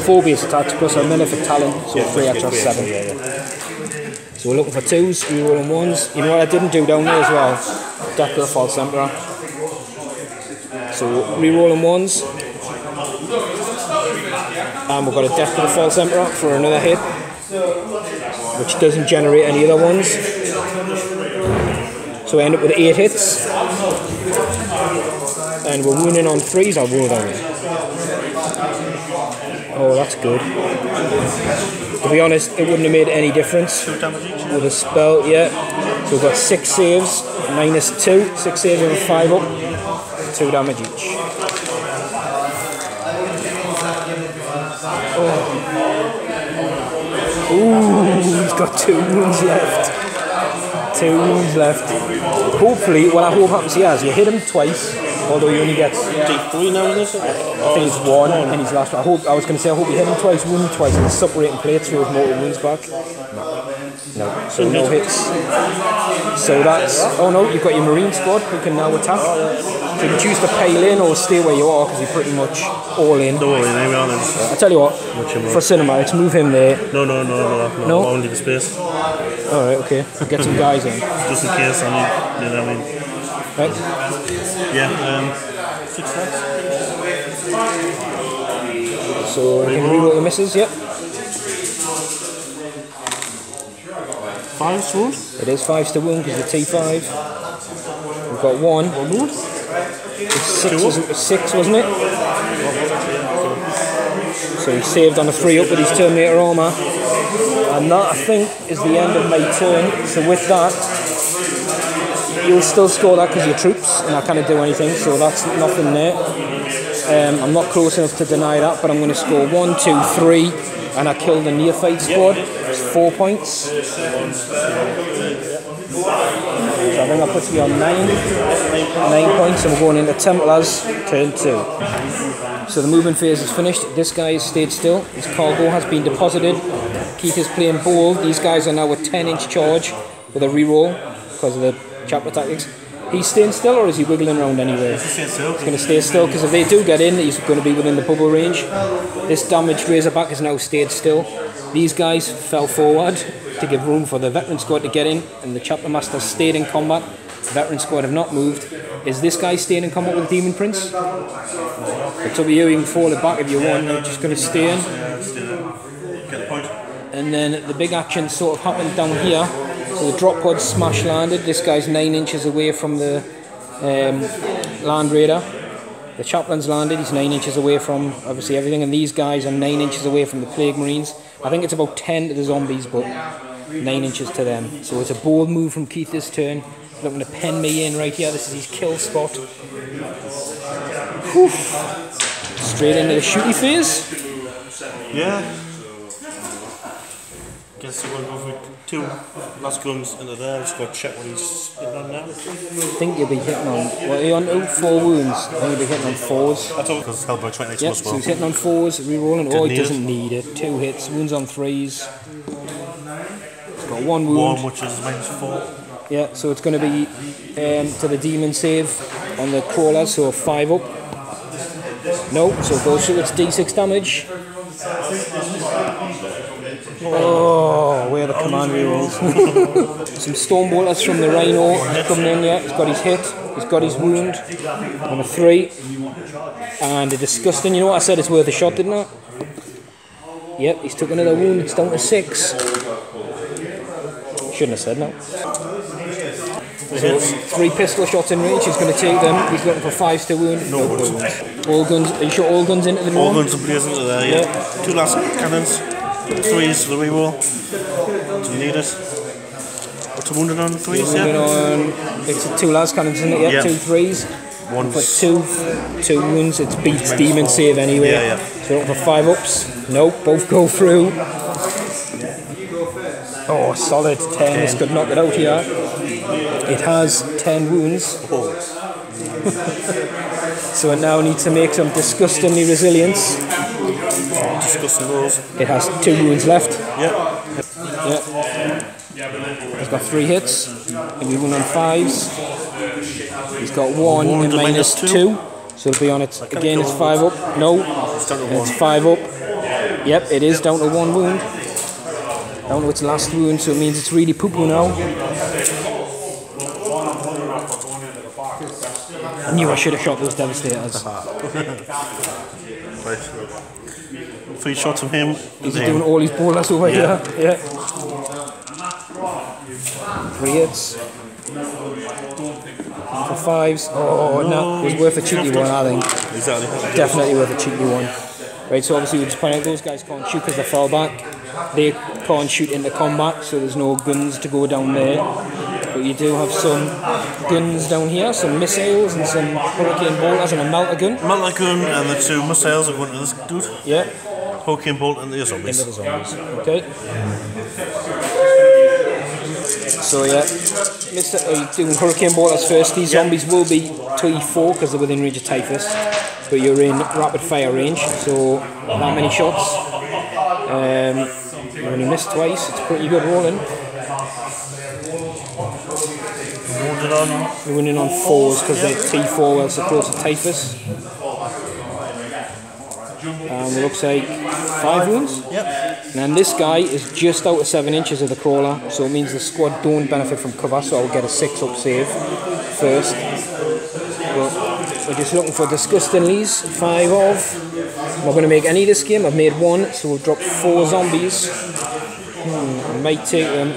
Speaker 1: 4 base attacks plus a minute for talent, so 3 extra 7. So we're looking for 2s, rerolling 1s. You know what I didn't do down there as well? Death of the False Emperor. So rerolling 1s. And we've got a Death of the False Emperor for another hit, which doesn't generate any other ones. So we end up with 8 hits. And we're wounding on 3s, I'll roll down here. Oh, that's good. To be honest, it wouldn't have made any difference with a spell, yeah. So we've got 6 saves, -2. 6 saves and 5 up. 2 damage each. Oh. Ooh, he's got 2 wounds left. 2 wounds left. Hopefully, what I hope happens here is you hit him twice, although he only gets
Speaker 2: D3 now, is it?
Speaker 1: I think it's 1 and he's last one. I was going to say, I hope you hit him twice, wound him twice, and separating plates through his mortal wounds back. No, so no hits. So that's, oh no, you've got your Marine squad who can now attack. So you can choose to pile in or stay where you are because you're pretty much all in. I tell you what, for cinematics, move him there.
Speaker 2: No, only the space.
Speaker 1: Alright, okay, get some guys in.
Speaker 2: Just in case, I mean, you know what I mean.
Speaker 1: Right?
Speaker 2: Yeah, 6 attacks.
Speaker 1: So you can reroll the misses, yep.
Speaker 2: 5 wound?
Speaker 1: It is 5s to wound because the T5. We've got 1.
Speaker 2: Wound?
Speaker 1: It's 6, wasn't it? So he saved on a 3 up with his Terminator armor. And that, I think, is the end of my turn. So with that, you'll still score that because you're troops, and I can't do anything, so that's nothing there. I'm not close enough to deny that, but I'm going to score 1, 2, 3, and I killed the neophyte squad. It's 4 points. So I think that puts me on 9 points, and we're going into Templars, turn 2. So the movement phase is finished. This guy has stayed still. His cargo has been deposited. Keith is playing bold. These guys are now a 10-inch charge with a reroll because of the chapter tactics. He's staying still, or is he wiggling around anywhere?
Speaker 2: He's
Speaker 1: going to stay still, because if they do get in, he's going to be within the bubble range. This damaged Razorback has now stayed still. These guys fell forward to give room for the veteran squad to get in, and the chapter master stayed in combat. The veteran squad have not moved. Is this guy staying in combat with the Demon Prince? It's up to you. You can fall it back if you want. You're just going to stay in.
Speaker 2: Get the point.
Speaker 1: And then the big action sort of happened down here. So the drop pod smash landed. This guy's 9 inches away from the Land Raider. The chaplain's landed. He's 9 inches away from obviously everything, and these guys are 9 inches away from the Plague Marines. I think it's about 10 to the zombies, but 9 inches to them. So it's a bold move from Keith this turn. He's looking to pen me in right here. This is his kill spot. Whew. Straight into the shooty phase.
Speaker 2: Yeah. Guess we're going to go for 2 last guns into there. Just got to check what he's hitting on now.
Speaker 1: I think you'll be hitting on, what are you on? 4 wounds. I think you'll be hitting on 4s.
Speaker 2: That's all because it's held by 20
Speaker 1: yep, so he's hitting on 4s, rerolling. Oh, he doesn't need it. 2 hits, wounds on 3s. He's got 1 wound.
Speaker 2: 1, which is -4.
Speaker 1: Yeah, so it's going to be to the demon save on the crawler, so 5 up. No, so it goes through its D6 damage. Oh, where are the command rerolls? Some storm bolters from the Rhino coming in here. He's got his hit, he's got his wound on a 3, and a disgusting. You know what I said? It's worth a shot, didn't I? Yep, he's took another wound. It's down to 6. Shouldn't have said no. So 3 pistol shots in range. He's going to take them. He's looking for 5s to wound. No wounds. All guns. Are you sure all guns into the room?
Speaker 2: All guns are blazing into there. Yeah. 2 last cannons. 3s for the reroll. Do you need it? What's the wounded on 3s? Yeah.
Speaker 1: It's 2 last cannons, isn't it? Yeah. 2 3s. For 2 wounds. It beats demon save anyway.
Speaker 2: Yeah.
Speaker 1: So looking for 5 ups. Nope. Both go through. Oh, solid 10. This could knock it out here. It has 10 wounds. So it now needs to make some disgustingly resilience.
Speaker 2: Disgusting rolls.
Speaker 1: It has 2 wounds left.
Speaker 2: Yeah.
Speaker 1: He's got 3 hits. He'll be 1 on 5s. He's got 1 in -2. So it'll be on it. Again, it's 5 up. No. It's 5 up. Yep, it is down to 1 wound. Down to its last wound, so it means it's really poo-poo now. I knew I should have shot those Devastators.
Speaker 2: Right. 3 shots from him.
Speaker 1: He's doing all his ballers over here. Yeah. 3 hits. For 5s. Oh, no. It was worth a cheeky one, I think.
Speaker 2: Exactly.
Speaker 1: Definitely worth a cheeky one. Right, so obviously we just point out those guys can't shoot because they fall back. They can't shoot into combat, so there's no guns to go down there. But you do have some guns down here, some missiles and some hurricane bolters and a melter gun.
Speaker 2: Melter gun and the 2 missiles are going to this dude.
Speaker 1: Yeah.
Speaker 2: Hurricane bolt and the zombies.
Speaker 1: Into the zombies. Okay. So yeah, doing hurricane bolters first. These zombies will be T4 because they're within range of Typhus, but you're in rapid fire range, so that many shots. You only missed twice. It's pretty good rolling. You're winning on 4s because they're T4 whilst they're close to Typhus. It looks like 5 wounds.
Speaker 2: Yep.
Speaker 1: And this guy is just out of 7 inches of the crawler, so it means the squad don't benefit from cover, so I'll get a 6 up save first. But we're just looking for disgustingly's 5 of. I'm not going to make any this game. I've made 1, so we'll drop 4 zombies. I might take them.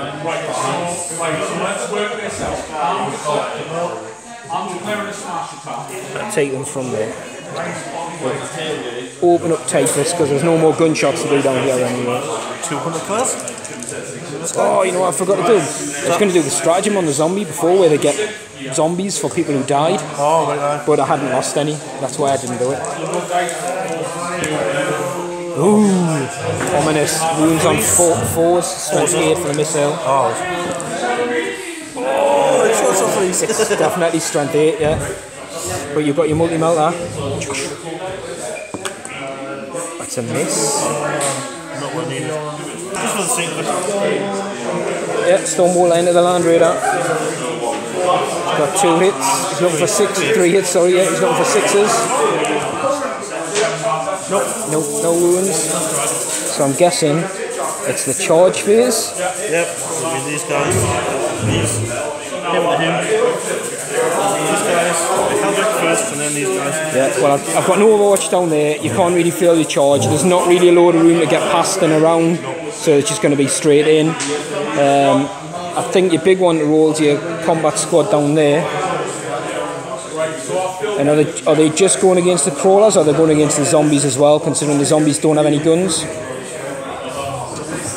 Speaker 1: I'll take them from there. But open up Typhus because there's no more gunshots to do down here anyway.
Speaker 2: 200 class?
Speaker 1: Oh, you know what I forgot to do? I was going to do the stratagem on the zombie before, where they get zombies for people who died.
Speaker 2: Oh, right.
Speaker 1: But I hadn't lost any. That's why I didn't do it. Ooh, ominous. Wounds on 4s, strength 8 for the missile.
Speaker 2: Oh,
Speaker 1: It's definitely strength 8, yeah. But you've got your multi-melter. That's a miss.
Speaker 2: not what I needed. Just for the sake of it.
Speaker 1: Yeah, Stonewall into the Land Raider. He's got 2 hits. He's looking for 3 hits, sorry, yeah. He's looking for 6s.
Speaker 2: Nope.
Speaker 1: Nope, no wounds. So I'm guessing it's the charge phase.
Speaker 2: Yep, it'll be these guys. These. Him to him. These guys. Hellbreak first and then these guys.
Speaker 1: Yeah, well I've got no Overwatch down there. You can't really feel your charge. There's not really a load of room to get past and around. So it's just going to be straight in. I think your big one rolls your combat squad down there. And are they just going against the crawlers, or are they going against the zombies as well, considering the zombies don't have any guns?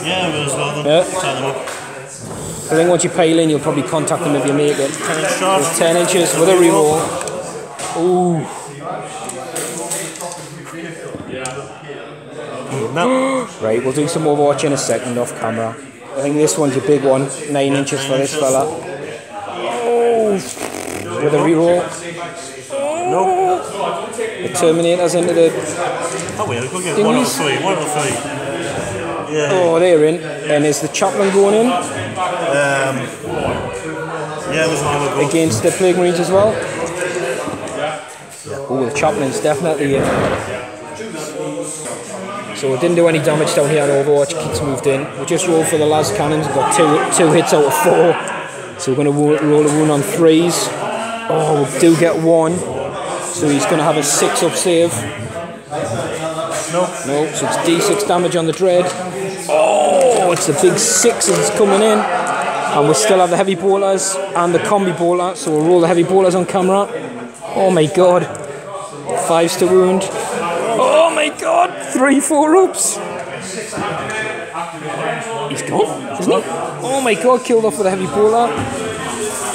Speaker 2: Yeah, we as well.
Speaker 1: Yeah.
Speaker 2: Tie them up.
Speaker 1: I think once you pile in, you'll probably contact them if you make it.
Speaker 2: 10 inch shot.
Speaker 1: 10 inches with a reroll. Ooh.
Speaker 2: No.
Speaker 1: Right, we'll do some Overwatch in a second off camera. I think this one's your big one. 9 inches for this fella. Oh. With a reroll.
Speaker 2: No.
Speaker 1: The Terminator's into the...
Speaker 2: Oh wait, we've got to get 1 out of 3. 1 out of 3. Yeah.
Speaker 1: Oh, they're in. And is the Chaplain going in?
Speaker 2: Yeah, it was going to go.
Speaker 1: Against the Plague Marines as well? Oh, the Chaplain's definitely in. So it didn't do any damage down here on Overwatch. Keats moved in. We just rolled for the las cannons. We've got two hits out of 4. So we're going to roll a wound on 3s. Oh, we do get 1. So he's going to have a 6 up save.
Speaker 2: No.
Speaker 1: No, so it's D6 damage on the Dread. Oh, it's the big 6s coming in. And we still have the heavy bolters and the combi bolter. So we'll roll the heavy bolters on camera. Oh my god. 5s to wound. Oh my god. 3-4 ups. He's gone, isn't he? Oh my god, killed off with a heavy bolter.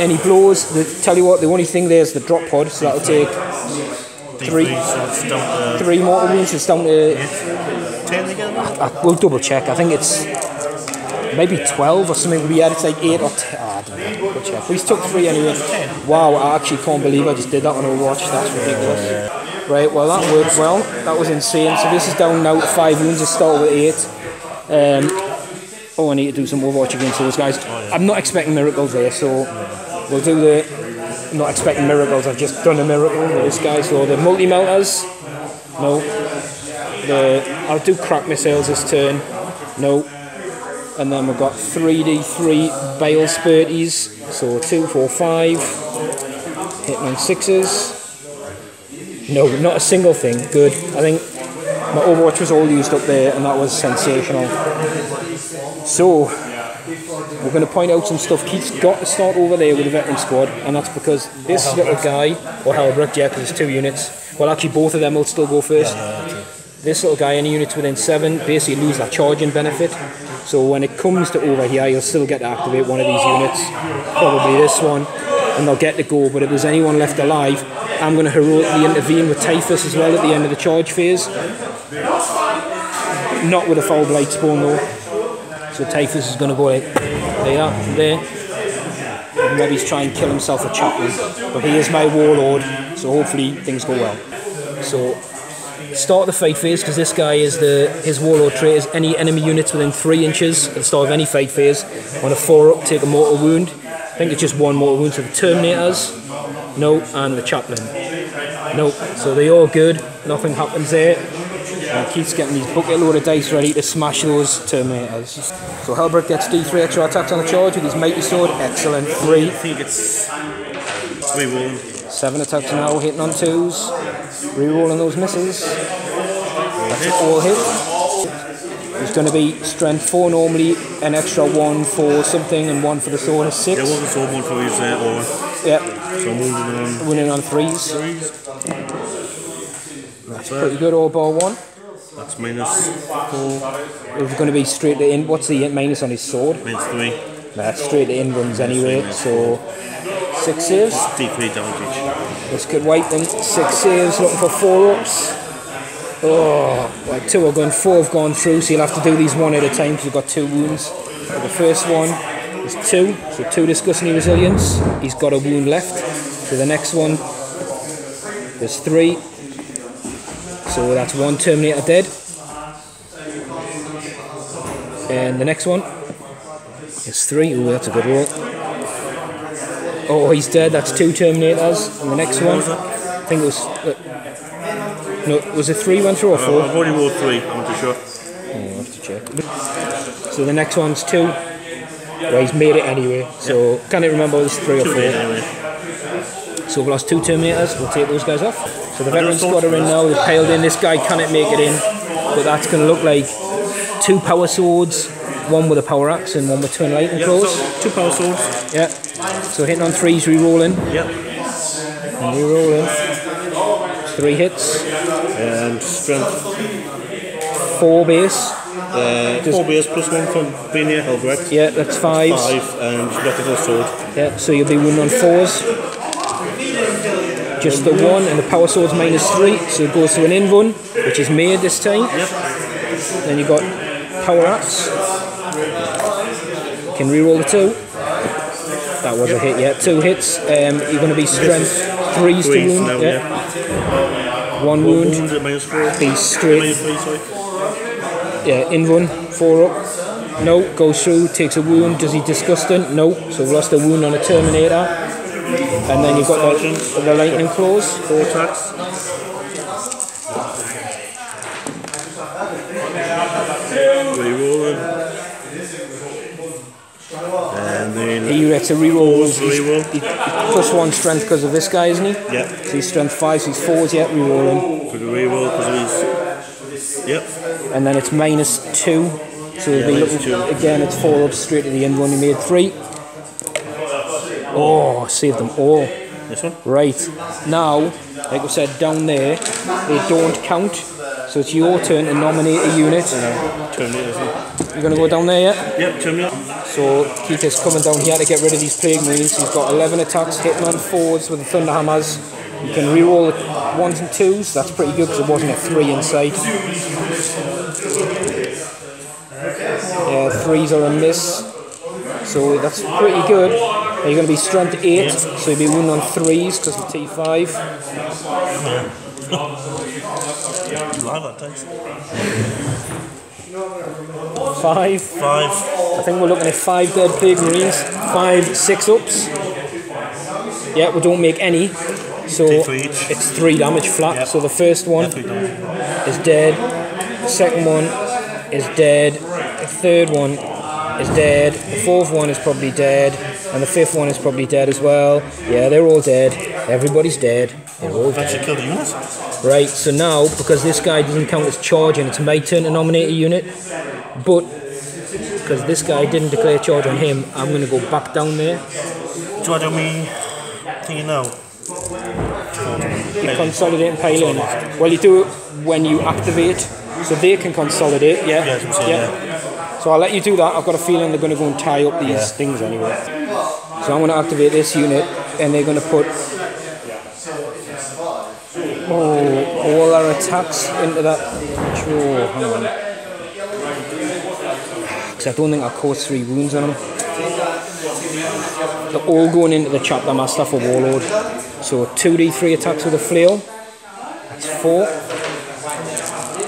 Speaker 1: And he blows. Tell you what, the only thing there is the drop pod. So that'll take 3 mortal wounds. It's down to
Speaker 2: 10 again?
Speaker 1: we'll double check. I think it's maybe 12 or something weird. It's like 8 or 10. I don't know. We'll check. But he's took 3 anyway. Wow, I actually can't believe I just did that on Overwatch. That's ridiculous. Right, well that worked well. That was insane. So this is down now to 5 wounds. It started with 8. Oh, I need to do some Overwatch against those guys. I'm not expecting miracles there, so we'll do the... I'm not expecting miracles. I've just done a miracle with this guy. So the multi-melters. No. I'll do crack missiles this turn. No. And then we've got 3d3 bale spurties. So 2, 4, 5. Hitting on 6s. No, not a single thing. Good. I think my Overwatch was all used up there, and that was sensational. So we're going to point out some stuff. Keith's got to start over there with the veteran squad, and that's because this little guy, or Hellbreak, yeah, because there's 2 units. Well, actually, both of them will still go first. This little guy, any units within 7, basically lose that charging benefit. So when it comes to over here, you'll still get to activate one of these units, probably this one, and they'll get to go. But if there's anyone left alive, I'm going to heroically intervene with Typhus as well at the end of the charge phase. Not with a foul blight spawn though. So Typhus is going to go like there, there. And maybe he's trying to kill himself a Chaplain. But he is my warlord, so hopefully things go well. So start the fight phase, because this guy is his warlord trait is any enemy units within 3 inches at the start of any fight phase. On a 4 up, take a mortal wound. I think it's just 1 mortal wound. So the Terminators, no, and the Chaplain, no. So they're all good. Nothing happens there. And Keith's getting these bucket load of dice ready to smash those Terminators. So Hellbreak gets D3 extra attacks on the charge with his mighty sword. Excellent. 3.
Speaker 2: I think it's 3 wound.
Speaker 1: 7 attacks now, hitting on 2s. Rerolling those misses. That's all hit. There's going to be strength 4 normally, an extra 1 for something, and 1 for the sword is 6.
Speaker 2: There was a sword one for his aura.
Speaker 1: Yep.
Speaker 2: So I'm
Speaker 1: winning on 3s. That's pretty good, all bar 1.
Speaker 2: That's -4.
Speaker 1: It's going to be straight to in. What's the minus on his sword?
Speaker 2: -3.
Speaker 1: That's straight to in runs anyway. So 6 saves.
Speaker 2: D3 damage each.
Speaker 1: Let's get wiping. 6 saves, looking for 4 ups. Oh, right, 2 are going, 4 have gone through, so you'll have to do these one at a time because you've got 2 wounds. So the first one is 2, so 2 disgusting resilience. He's got a wound left. So the next one is 3. So that's 1 Terminator dead. And the next one is 3. Ooh, that's a good roll. Oh, he's dead. That's 2 Terminators. And the next one, I think it was... no, was it 3 went through or 4?
Speaker 2: I've already rolled 3, I'm not too sure.
Speaker 1: I'll have to check. So the next one's 2. Well, he's made it anyway. So, can't remember if it was 3 or 4.
Speaker 2: Anyway.
Speaker 1: So we've lost 2 Terminators. We'll take those guys off. So the veteran squad are in now. They've piled in. This guy cannot make it in. But that's going to look like 2 power swords, 1 with a power axe and 1 with twin lightning claws.
Speaker 2: So 2 power swords.
Speaker 1: Yeah. So hitting on 3s, re-rolling.
Speaker 2: Yep.
Speaker 1: And re-rolling. 3 hits.
Speaker 2: And strength.
Speaker 1: 4 base.
Speaker 2: 4 base plus 1 from being near Helbrecht.
Speaker 1: Yeah, that's 5.
Speaker 2: 5 and vertical sword.
Speaker 1: Yeah, so you'll be wounded on 4s. Just the 1 and the power sword's -3, so it goes to an invuln, which is made this time.
Speaker 2: Yep.
Speaker 1: Then you've got power axe. Can re-roll the 2. That was a hit, yeah. 2 hits. You're going to be strength 3s to wound.
Speaker 2: Now,
Speaker 1: yeah. 1 wound.
Speaker 2: At -4.
Speaker 1: Be straight.
Speaker 2: -3, sorry.
Speaker 1: Yeah, invuln, 4 up. No, goes through, takes a wound. Does he disgusting? No. So we've lost a wound on a Terminator. And then you've got the lightning claws.
Speaker 2: 4 attacks. Rerolling. And then
Speaker 1: He gets a reroll.
Speaker 2: reroll.
Speaker 1: He's +1 strength because of this guy, isn't he?
Speaker 2: Yep.
Speaker 1: So he's strength 5, so he's 4s yet, rerolling.
Speaker 2: For the reroll because he's. Yep.
Speaker 1: And then it's -2. So it'll be looking,
Speaker 2: -2.
Speaker 1: again, it's 4 up straight to the end when he made 3. Oh, saved them all.
Speaker 2: This one?
Speaker 1: Right. Now, like I said, down there, they don't count. So it's your turn to nominate a unit.
Speaker 2: Terminator.
Speaker 1: You're going to go down there, yeah?
Speaker 2: Yep, Terminator.
Speaker 1: So Keith is coming down here to get rid of these Plague Marines. He's got 11 attacks, hitting on 4s with the Thunder Hammers. You can re-roll 1s and 2s. That's pretty good because it wasn't a 3 in sight. Yeah, 3s are a miss. So that's pretty good. You're going to be strength 8, so you'll be wounded on 3s because of T5. Five.
Speaker 2: 5.
Speaker 1: I think we're looking at 5 dead Plague Marines. 5 6-ups. Yeah, we don't make any. So it's 3 damage flat. Yep. So the first one is dead. The second one is dead. The third one is dead. The fourth one is probably dead. And the fifth one is probably dead as well. Yeah, they're all dead. Everybody's dead. They're all dead.
Speaker 2: Actually killed the unit.
Speaker 1: Right, so now, because this guy doesn't count as charging, it's my turn to nominate a unit. But, because this guy didn't declare charge on him, I'm going to go back down there.
Speaker 2: Do I do me thingy now?
Speaker 1: You consolidate and pile in. Well, you do it when you activate, so they can consolidate, yeah?
Speaker 2: Yeah, yeah.
Speaker 1: So I'll let you do that. I've got a feeling they're going to go and tie up these things anyway. So I'm going to activate this unit, and they're going to put all our attacks into that drawer. Hang on. Because I don't think I'll cause 3 wounds on them. They're all going into the chapter master for Warlord. So 2d3 attacks with a flail. That's 4.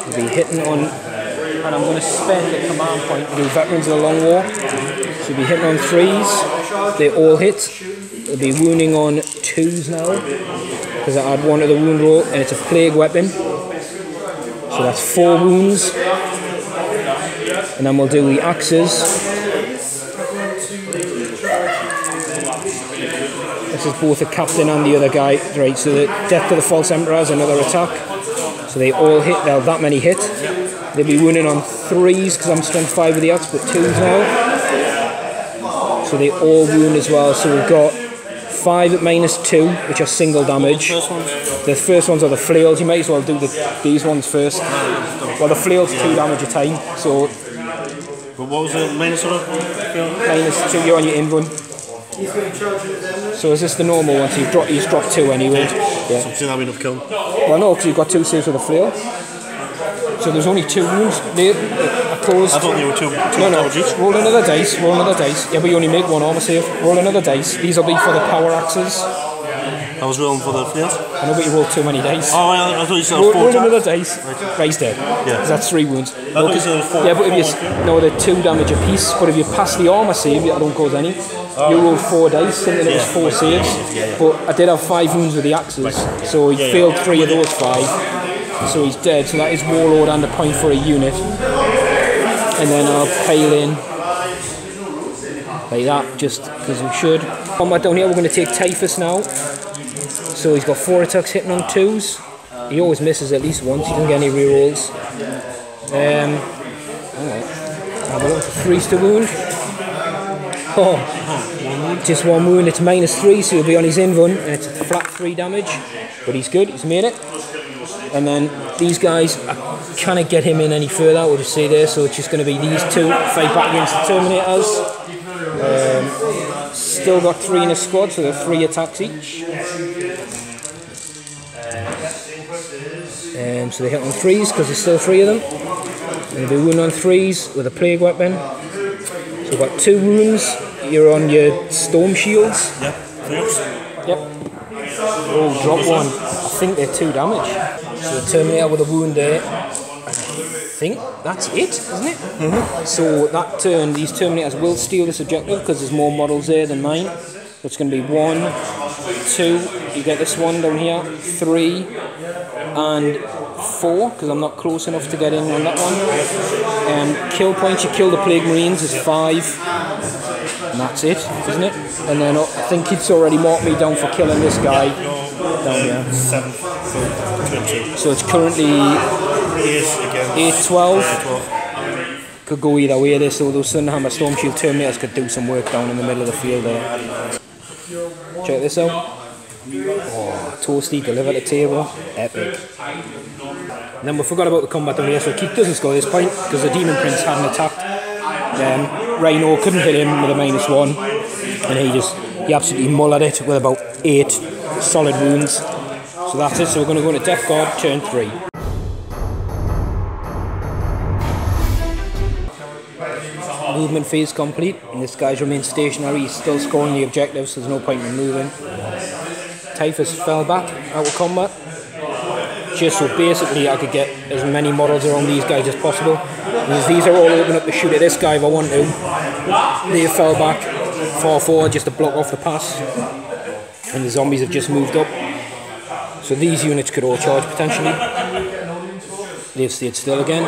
Speaker 1: We'll be hitting on, and I'm going to spend a command point to do Veterans of the Long War. So we'll be hitting on 3s. They all hit. We'll be wounding on 2s now, because I add 1 to the wound roll, and it's a plague weapon. So that's 4 wounds. And then we'll do the axes. This is both the captain and the other guy. Right, so the Death to the False Emperor is another attack. So they all hit, they'll that many hit. They'll be wounding on 3s because I'm strength 5 with the axe, but 2s now. So they all wound as well. So we've got 5 at -2, which are single damage. The first ones are the flails. You might as well do these ones first. Well, the flail's 2 damage a time, so...
Speaker 2: But what was the minus on it?
Speaker 1: -2, you're on your in run. So is this the normal one? So he's dropped 2 anyway. Yeah.
Speaker 2: Something that enough kill.
Speaker 1: Well, no, because you've got 2 saves with a flail. So there's only 2 wounds. They are closed.
Speaker 2: I thought they were 2
Speaker 1: No,
Speaker 2: damages.
Speaker 1: roll another dice, roll another dice. Yeah, but you only make 1 armor save. Roll another dice. These will be for the power axes.
Speaker 2: I was rolling for the flails.
Speaker 1: I know, but you rolled too many dice.
Speaker 2: Oh, I thought you said 4
Speaker 1: Roll another dice. Right, he's dead.
Speaker 2: Yeah.
Speaker 1: That's 3 wounds.
Speaker 2: I thought you said 4.
Speaker 1: Yeah, but if you... No, they're 2 damage a piece. But if you pass the armor save, I don't cause any. You rolled 4 dice, thinking it was 4 saves. But I did have 5 wounds with the axes. So he failed 3 of those 5. So he's dead. So that is Warlord and a point for a unit. And then I'll pile in like that, just because we should. Combat down here, we're going to take Typhus now. So he's got 4 attacks hitting on 2s. He always misses at least once, he doesn't get any rerolls. I'll go for 3s to wound. Oh, just 1 wound, it's -3, so he'll be on his in run, and it's a flat 3 damage. But he's good, he's made it. And then these guys, I can't get him in any further, we'll just see there, so it's just going to be these 2 fight back against the Terminators. Still got 3 in a squad, so they're 3 attacks each. So they hit on 3s because there's still 3 of them. And they'll be wound on 3s with a plague weapon. So we've got 2 wounds. You're on your storm shields.
Speaker 2: Yep.
Speaker 1: Yep. Oh, drop 1. I think they're 2 damage. So the Terminator with a wound there. I think that's it, isn't it? So that turn, these Terminators will steal this objective because there's more models there than mine. So it's going to be 1, 2, you get this one down here, 3, and 4, because I'm not close enough to get in on that one. Kill points, you kill the Plague Marines, is 5. And that's it, isn't it? And then I think it's already marked me down for killing this guy down here.
Speaker 2: 7.
Speaker 1: So it's currently 8-12. Could go either way there, so those Sunhammer Storm Shield Terminators could do some work down in the middle of the field there. Check this out. Oh, toasty, deliver the table. Epic. And then we forgot about the combat down here, so Keith doesn't score this point because the Demon Prince hadn't attacked. Rhino couldn't hit him with a -1, and he absolutely mullered it with about 8 solid wounds. So that's it, so we're going to go into Deathguard, turn 3. Movement phase complete, and this guy's remained stationary, he's still scoring the objectives, so there's no point in moving. Typhus fell back out of combat, just so basically I could get as many models around these guys as possible. Because these are all open up to shoot at this guy if I want to. They fell back far forward just to block off the pass, and the zombies have just moved up. So these units could all charge potentially. They've stayed still again.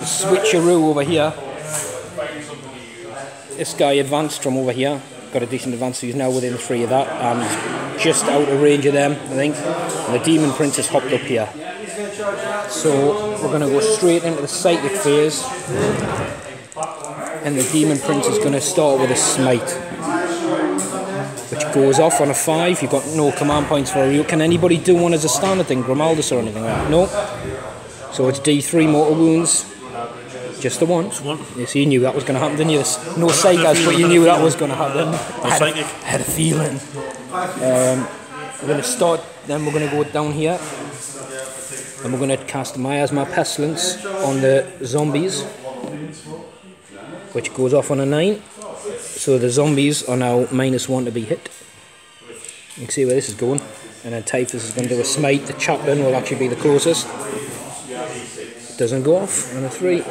Speaker 1: Switcheroo over here. This guy advanced from over here. Got a decent advance, so he's now within 3 of that, and just out of range of them, I think. And the Demon Prince has hopped up here. So we're going to go straight into the psychic phase, and the Demon Prince is going to start with a smite, which goes off on a 5. You've got no command points for a real. Can anybody do one as a standard thing, Grimaldus or anything like that? No. So it's D3 mortal wounds. Just the one. Yes, you knew that was going to happen, didn't you? No psychers, but you knew that was going to happen. I had a feeling. We're going to start, then we're going to go down here, and we're going to cast Miasma Pestilence on the zombies, which goes off on a 9. So the zombies are now -1 to be hit. You can see where this is going. And then Typhus is going to do a smite. The chaplain will actually be the closest. Doesn't go off on a 3.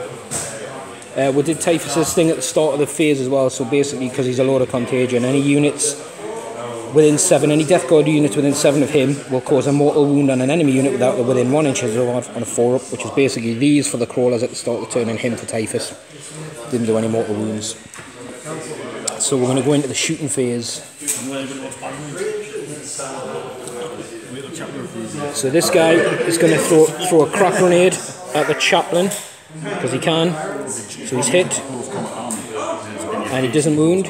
Speaker 1: We did Typhus' thing at the start of the phase as well, so basically because he's a load of contagion, any units within 7, any Deathguard units within 7 of him will cause a mortal wound on an enemy unit without within 1 inch of on a 4-up, which is basically these for the crawlers at the start of the turn and him for Typhus. Didn't do any mortal wounds. So we're going to go into the shooting phase. So this guy is going to throw a crack grenade at the chaplain, because he can. So he's hit, and he doesn't wound.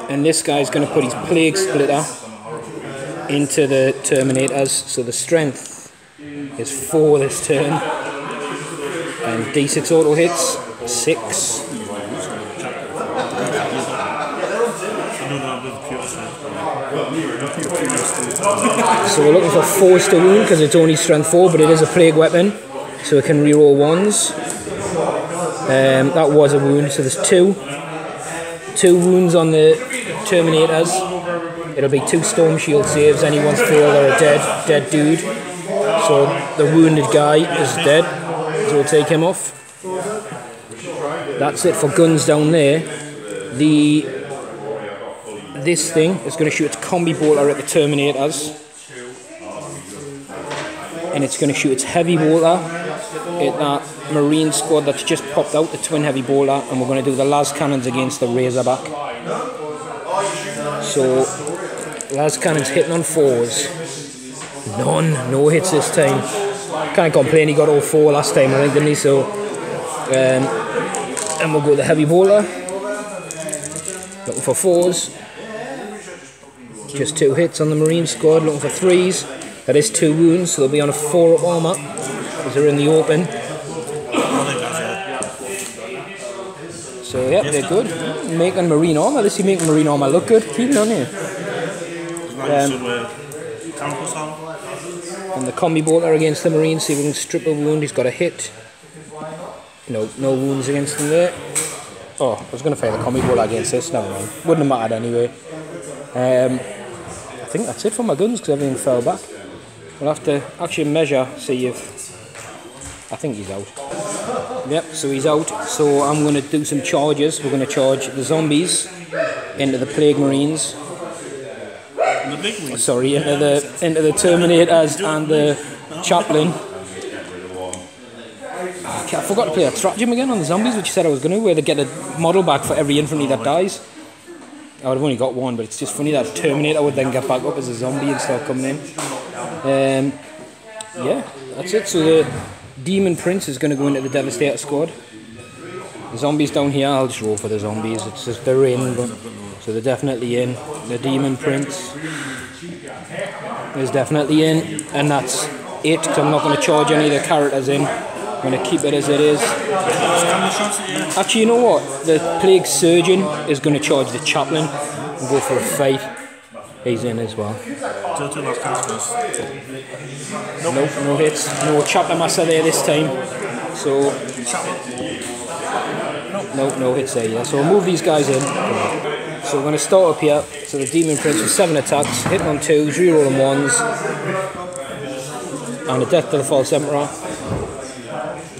Speaker 1: And this guy's going to put his plague splitter into the Terminators. So the strength is 4 this turn. And D6 auto hits, 6. So we're looking for 4s to wound because it's only strength 4, but it is a plague weapon, so it can reroll 1s. That was a wound, so there's 2 wounds on the Terminators. It'll be 2 Storm Shield saves. Anyone's failed or a dead dude. So the wounded guy is dead, so we'll take him off. That's it for guns down there. This thing is going to shoot its combi bolter at the Terminators, and it's going to shoot its heavy bolter at that Marine squad that's just popped out, the twin heavy bolter, and we're going to do the las cannons against the Razorback. So las cannons hitting on 4s. No hits this time. Can't complain, he got all 4 last time, I think, didn't he? So, and we'll go with the heavy bolter. Looking for 4s. Just 2 hits on the Marine squad. Looking for 3s. That is 2 wounds, so they'll be on a 4-up armour because they're in the open. So yeah, they're good. Making Marine armour. This is making Marine armour look good. Keep it on here. And the combi bolter against the Marine. See if we can strip a wound. He's got a hit. No wounds against him there. Oh, I was going to fire the combi bolter against this. Never mind. Wouldn't have mattered anyway. I think that's it for my guns because everything fell back. We'll have to actually measure, see if... I think he's out. Yep, so he's out. So I'm going to do some charges. We're going to charge the zombies into the Plague Marines. Sorry, into the Terminators and the Chaplain. I forgot to play a stratagem again on the zombies, which you said I was going to, where they get a model back for every infantry that dies. I would have only got 1, but it's just funny that Terminator would then get back up as a zombie and start coming in. Yeah, that's it. So the Demon Prince is going to go into the Devastator squad. The zombies down here, I'll just roll for the zombies. It's just they're in, but so they're definitely in. The Demon Prince is definitely in, and that's it. Because I'm not going to charge any of the characters in. I'm going to keep it as it is. Actually, you know what? The Plague Surgeon is going to charge the Chaplain and go for a fight. He's in as well. Nope, no hits. No Chapter Master there this time. So, nope, no hits there. Yeah. So we'll move these guys in. So we're going to start up here. So the Demon Prince with 7 attacks, hitting on 2s, rerolling 1s, and a death to the False Emperor.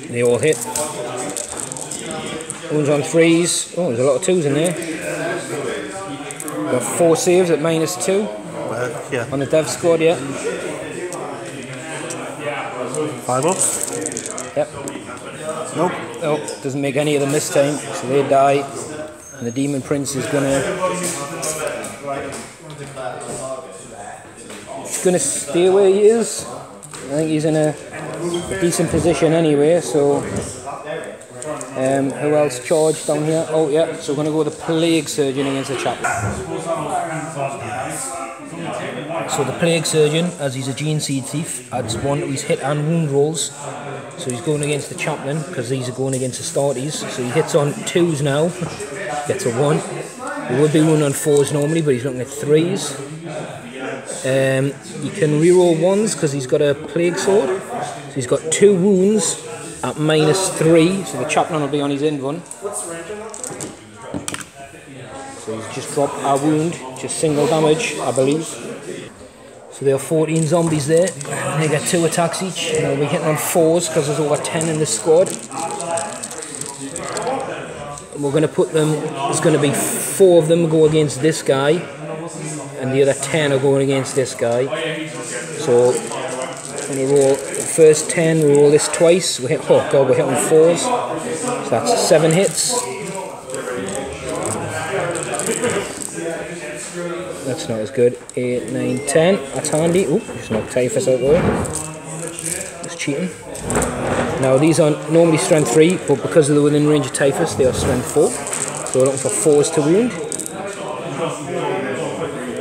Speaker 1: They all hit. Wounds on 3s. Oh, there's a lot of 2s in there. Got 4 saves at -2
Speaker 2: yeah.
Speaker 1: on the Dev squad, yeah.
Speaker 2: 5 up?
Speaker 1: Yep.
Speaker 2: Nope.
Speaker 1: Nope, doesn't make any of them this time, so they die. And the Demon Prince is gonna stay where he is. I think he's in a decent position anyway, so who else charged down here? Oh yeah, so we're going to go with the Plague Surgeon against the Chaplain. So the Plague Surgeon, as he's a Gene Seed Thief, adds 1 to his hit and wound rolls. So he's going against the Chaplain, because these are going against the Starties. So he hits on 2s now, gets a 1. He would be 1 on 4s normally, but he's looking at 3s. He can reroll 1s because he's got a Plague Sword. So he's got 2 wounds at -3, so the Chaplain will be on his invuln. So he's just dropped a wound, just single damage, I believe. So there are 14 zombies there, and they get 2 attacks each. And they'll be hitting on 4s because there's over 10 in the squad. And we're going to put them, there's going to be 4 of them go against this guy, and the other 10 are going against this guy. So I'm going to roll the first 10, we roll this twice. We hit, oh god, we're hitting 4s. So that's 7 hits. That's not as good. 8, 9, 10. That's handy. Oop, just knocked Typhus out there. That's cheating. Now these are normally strength 3, but because they're within range of Typhus, they are strength 4. So we're looking for 4s to wound.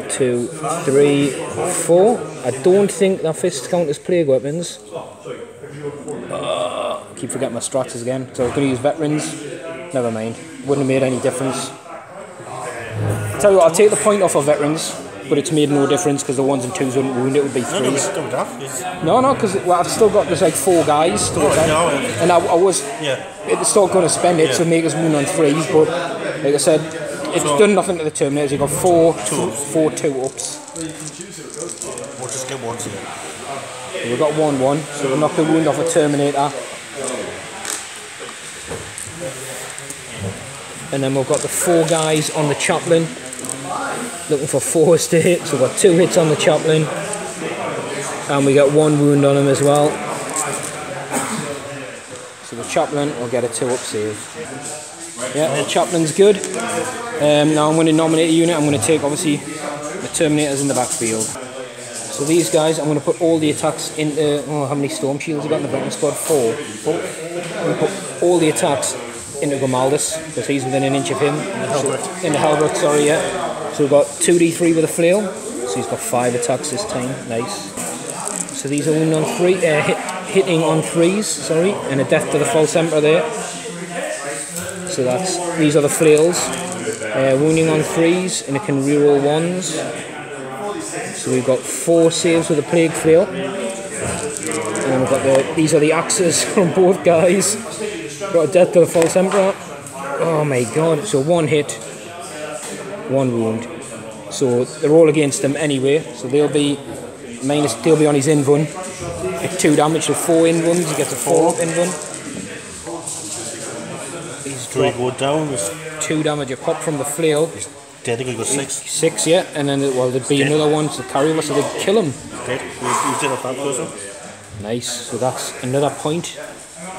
Speaker 1: 2, 3, 4. I don't think that fist count as plague weapons. Keep forgetting my strats again. So I was going to use veterans. Never mind. Wouldn't have made any difference. Tell you what, I'll take the point off of veterans, but it's made no difference because the 1s and 2s wouldn't wound, it would be 3s. No, because well, I've still got, there's like 4 guys to attack. And I was still going to spend it to make us wound on 3s, but like I said, it's done nothing to the Terminators. You've got 4 2-ups.
Speaker 2: We'll just get 1 here.
Speaker 1: So we've got 1-1, so we'll knock the wound off a Terminator. And then we've got the 4 guys on the Chaplain, looking for 4s to hit. So we've got 2 hits on the Chaplain, and we get 1 wound on him as well. So the Chaplain will get a 2-up save. Yeah, the Chaplain's good. Now I'm going to nominate a unit. I'm going to take obviously the Terminators in the backfield. So these guys, I'm going to put all the attacks into, how many Storm Shields have got in the veteran squad? 4. I'm going to put all the attacks into Gomaldus, because he's within an inch of him. In the Halbert, sorry, yeah. So we've got 2d3 with a flail, so he's got 5 attacks this time, nice. So these are hitting on 3s, sorry, and a death to the False Emperor there. So these are the flails, wounding on 3s, and it can reroll 1s. So we've got 4 saves with a plague flail. And then we've got these are the axes from both guys. Got a death to the False Emperor. Oh my god. So 1 hit, 1 wound. So they're all against him anyway. So they'll be on his invuln. At 2 damage, so 4 invulns. He gets a 4-up invuln. He's
Speaker 2: 3 go down.
Speaker 1: 2 damage a pop from the flail.
Speaker 2: He's dead, he got 6.
Speaker 1: 6, yeah. And then there'd be another one to carry over, so they'd kill him.
Speaker 2: Dead. He's dead off that person.
Speaker 1: Nice. So that's another point.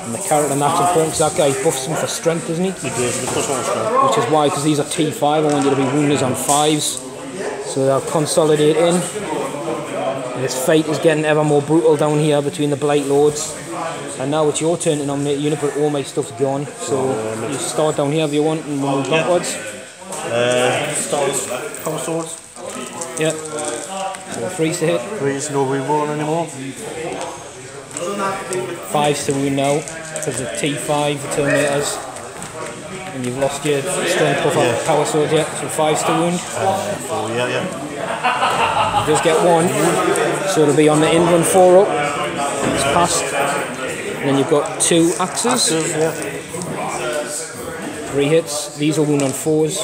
Speaker 1: And the carrot and that's important because that guy buffs him for strength, doesn't he?
Speaker 2: He does, he puts 1 strength.
Speaker 1: Which is why, because these are T5, I want you to be wounders on 5s. So they'll consolidate in. And this fight is getting ever more brutal down here between the Blight Lords. And now it's your turn to nominate a unit, but all my stuff's gone. So you start down here if you want and we'll move backwards.
Speaker 2: Stars, power swords.
Speaker 1: Yeah. So 3s to hit.
Speaker 2: 3s, no reroll anymore.
Speaker 1: 5s to wound now, because of T5, the Terminators. And you've lost your strength buff on power swords yet, so 5s to wound.
Speaker 2: 4, yeah.
Speaker 1: You just get 1, so it'll be on the invuln 4-up. It's passed. And then you've got 2 axes. 3 hits. These will wound on 4s.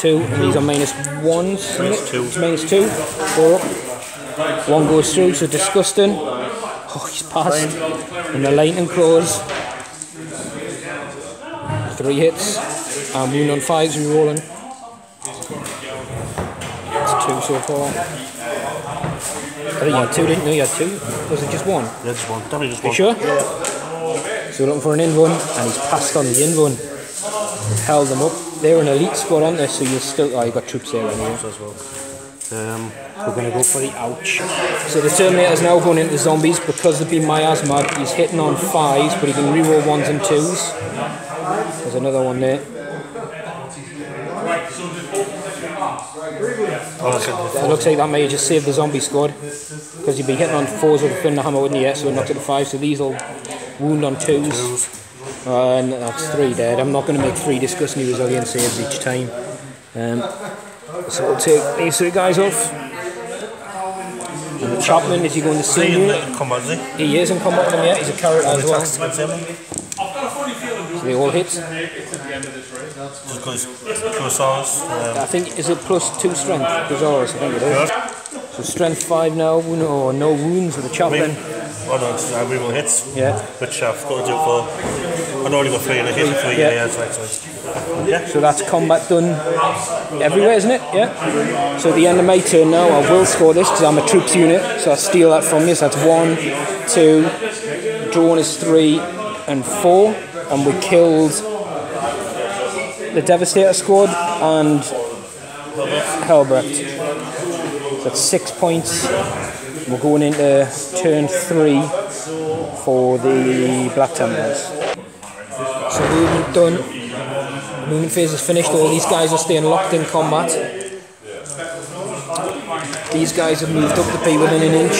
Speaker 1: 2, and these are -1s. -2. 4 up. 1 goes through, so disgusting. Oh, he's passed. And the lightning claws. 3 hits. And wound on 5s, re-rolling. That's 2 so far. I think you had 2, didn't you? You had 2? Was it just 1?
Speaker 2: Yeah, just 1. Definitely just 1.
Speaker 1: You sure?
Speaker 2: Yeah.
Speaker 1: So we're looking for an invuln, and he's passed on the invuln. Held them up. They're an elite squad, aren't they? So you'll still... Oh, you've got troops there anyway.
Speaker 2: As well.
Speaker 1: We're going to go for the ouch. So the Terminator's now going into zombies because they've been miasmad. He's hitting on 5s, but he can reroll 1s and 2s. There's another one there. It looks like that may just save the zombie squad because you'd be hitting on 4s with a Thunder Hammer, wouldn't you? So it knocks it to 5, so these will wound on 2s. And that's 3 dead. I'm not going to make 3 disgustingly resilient saves each time. So we'll take these 3 guys off. And the Chaplain, is he going to see you? He is in combat with him, yeah. He's a carrot as well. So they all hit. I think, is it +2 strength? Bizarre, I think it is. So strength 5 now. No wounds with the Chaplain.
Speaker 2: Oh no, it's reroll hits.
Speaker 1: Yeah.
Speaker 2: Which I've got to do for. I've already got 3 and a hit. 3, yeah, that's right. Yeah.
Speaker 1: So that's combat done everywhere, isn't it? Yeah. So at the end of my turn now, I will score this because I'm a troops unit. So I steal that from you. So that's 1, 2. Drawn is 3 and 4, and we killed the Devastator squad and Helbrecht. So that's 6 points. We're going into turn 3 for the Black Templars. So movement done. Movement phase is finished. All these guys are staying locked in combat. These guys have moved up to be within an inch.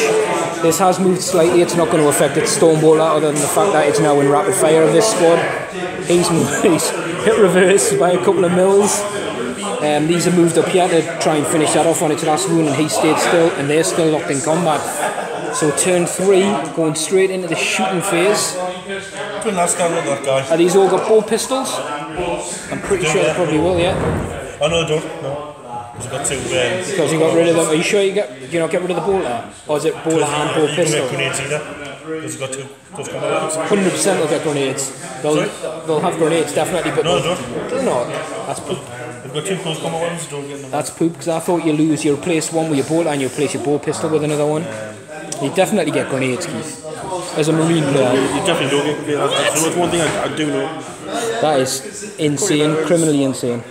Speaker 1: This has moved slightly. It's not going to affect its Stormbolter other than the fact that it's now in rapid fire of this squad. He's hit reverse by a couple of mils. These have moved up here to try and finish that off on its last wound, and he stayed still, and they're still locked in combat. So turn 3, going straight into the shooting phase. Are these all got bow pistols? I'm pretty sure they probably will, yeah.
Speaker 2: Oh no, I don't. No. He's got two.
Speaker 1: Because you got rid of them. Are you sure do you not get rid of the bolter? Or is it bolter and bow pistol?
Speaker 2: You don't get grenades either. He's got two close combat weapons.
Speaker 1: 100% they'll get grenades. They'll have grenades, definitely, but
Speaker 2: no, they don't.
Speaker 1: They're not. That's poop.
Speaker 2: They've got two close combat weapons, don't get them.
Speaker 1: That's poop, because I thought you replace one with your bolter and you replace your bow pistol with another one. You definitely get grenades, Keith. As a marine player.
Speaker 2: You definitely don't get grenades. That's one thing I do know.
Speaker 1: That is insane, criminally insane.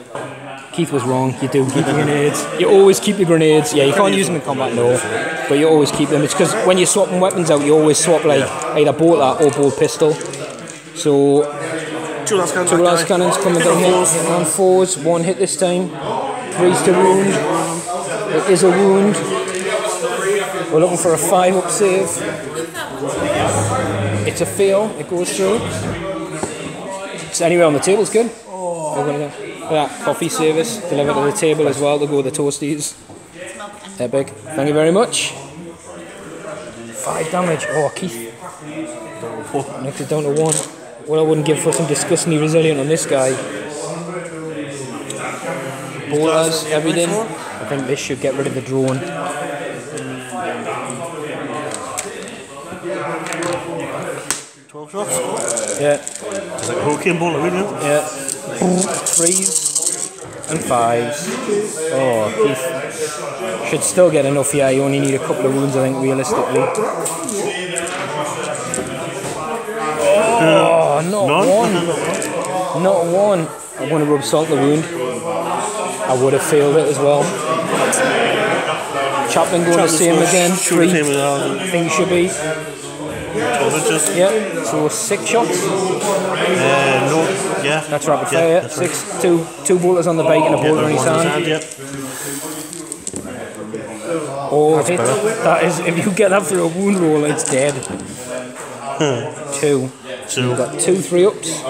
Speaker 1: Keith was wrong, you do keep the grenades. You always keep the grenades. Yeah, you can't use them in combat, no. But you always keep them. It's because when you're swapping weapons out, you always swap like either bolter or bow pistol. So,
Speaker 2: two last
Speaker 1: cannons coming down here. Hitting on 4s, 1 hit this time. 3's to wound. It is a wound. We're looking for a 5-up save. It's a fail, it goes through. It's anywhere on the table's good. We're gonna go. That coffee service delivered to the table as well to go with the toasties. Epic. Thank you very much. 5 damage. Oh, Keith. Next is down to 1. What I wouldn't give for some disgustingly resilient on this guy. Bolters, everything. I think this should get rid of the drone.
Speaker 2: 12 shots?
Speaker 1: Yeah.
Speaker 2: It's like a hurricane bowler, really?
Speaker 1: Yeah. 3s and 5s. Oh, Keith. Should still get enough here. You only need a couple of wounds, I think, realistically. Oh, not one. Not one. I want to rub salt in the wound. I would have failed it as well. Chaplain going the same again. 3. I think he should be. Yep, so 6 shots?
Speaker 2: No, yeah.
Speaker 1: That's rapid fire, yeah. 6, 2 bolters on the bike and a bolter in his hand.
Speaker 2: Yep.
Speaker 1: Oh, that is, if you get that through a wound roll, it's dead. 2. You've got 2 3-ups.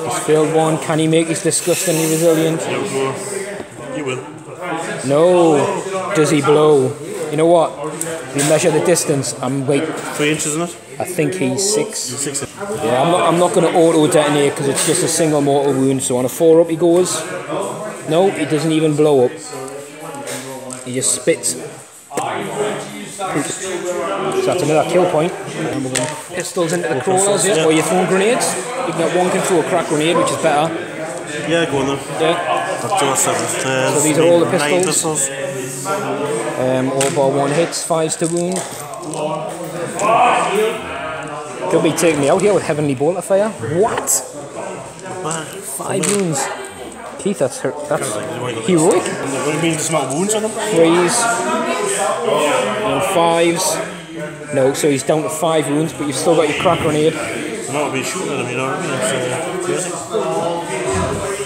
Speaker 1: He's failed 1. Can he make his disgustingly resilient?
Speaker 2: You will.
Speaker 1: No. Does he blow? You know what? We measure the distance and wait.
Speaker 2: 3 inches, isn't it?
Speaker 1: I think he's 6.
Speaker 2: 6.
Speaker 1: Yeah, I'm not going to auto detonate because it's just a single mortal wound. So on a 4-up he goes. No, he doesn't even blow up. He just spits. So that's another kill point. Pistols into the crawlers, yeah. Or you're throwing grenades. You can throw a crack grenade, which is better.
Speaker 2: Yeah, go on then.
Speaker 1: Yeah.
Speaker 2: That's 7.
Speaker 1: So these are all the pistols.
Speaker 2: 9 pistols.
Speaker 1: All bar 1 hits, 5s to wound. Could be taking me out here with Heavenly Bolter Fire. What? 5 wounds. Keith, that's heroic.
Speaker 2: What do you mean there's not wounds on him?
Speaker 1: 3s and 5s. No, so he's down to 5 wounds, but you've still got your crack grenade.
Speaker 2: I'm not be shooting at him, you know what I mean? It's crazy.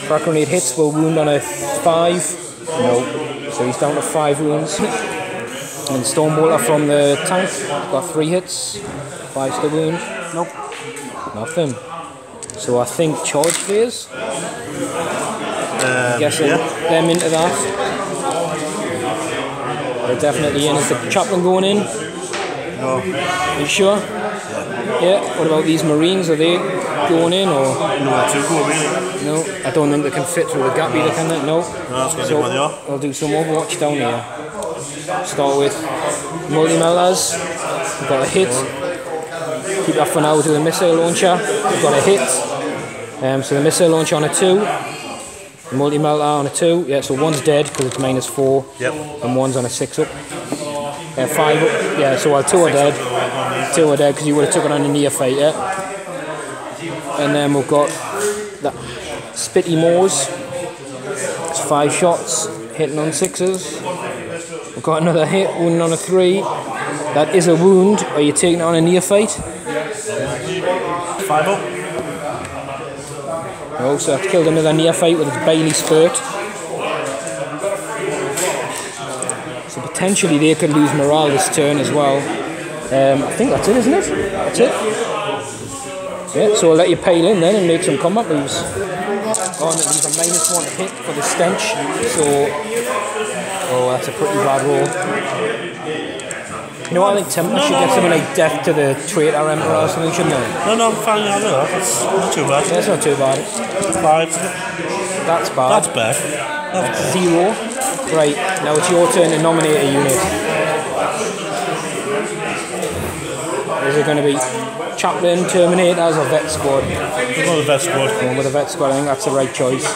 Speaker 1: Crack grenade hits will wound on a 5. No, so he's down to 5 wounds. And Stormbolter from the tank, got 3 hits, 5s to wound.
Speaker 2: Nope.
Speaker 1: Nothing. So I think charge phase. I'm guessing them into that. They're definitely in. Is the chaplain going in?
Speaker 2: No.
Speaker 1: Are you sure? Yeah. What about these Marines? Are they going in or?
Speaker 2: No, 2 go really.
Speaker 1: No, I don't think they can fit through the gap either, can they? No.
Speaker 2: That's good.
Speaker 1: So I'll do some Overwatch down here. Start with multi-melters. We've got a hit. Keep that for now. We'll do the missile launcher. We've got a hit. So the missile launcher on a 2. The multi-melter on a 2. Yeah, so 1's dead because it's -4.
Speaker 2: Yep.
Speaker 1: And 1's on a 6-up. 5-up. Yeah, so 2 are dead. 2 are dead because you would have took it on a near fight, yeah. And then we've got that Spitty Moors. It's 5 shots, hitting on 6s. We've got another hit, wound on a 3. That is a wound. Are you taking it on a near fight?
Speaker 2: 5-up.
Speaker 1: No, so I've killed another near fight with its Bailey Spurt. So potentially they could lose morale this turn as well. I think that's it, isn't it? That's it. Yeah, so I'll let you pile in then and make some combat moves. Oh, and there's a -1 hit for the stench, so... Oh, that's a pretty bad roll. You know what, I think Templars should get something like death to the traitor emperor or something, shouldn't they?
Speaker 2: No, I'm fine with that. That's not too bad.
Speaker 1: Yeah, it's not too bad.
Speaker 2: 5.
Speaker 1: That's bad.
Speaker 2: That's bad.
Speaker 1: That's 0. Right, now it's your turn to nominate a unit. Is it going to be Chaplain, Terminators or Vet Squad?
Speaker 2: We'll go with the Vet Squad.
Speaker 1: Going with the Vet Squad, I think that's the right choice.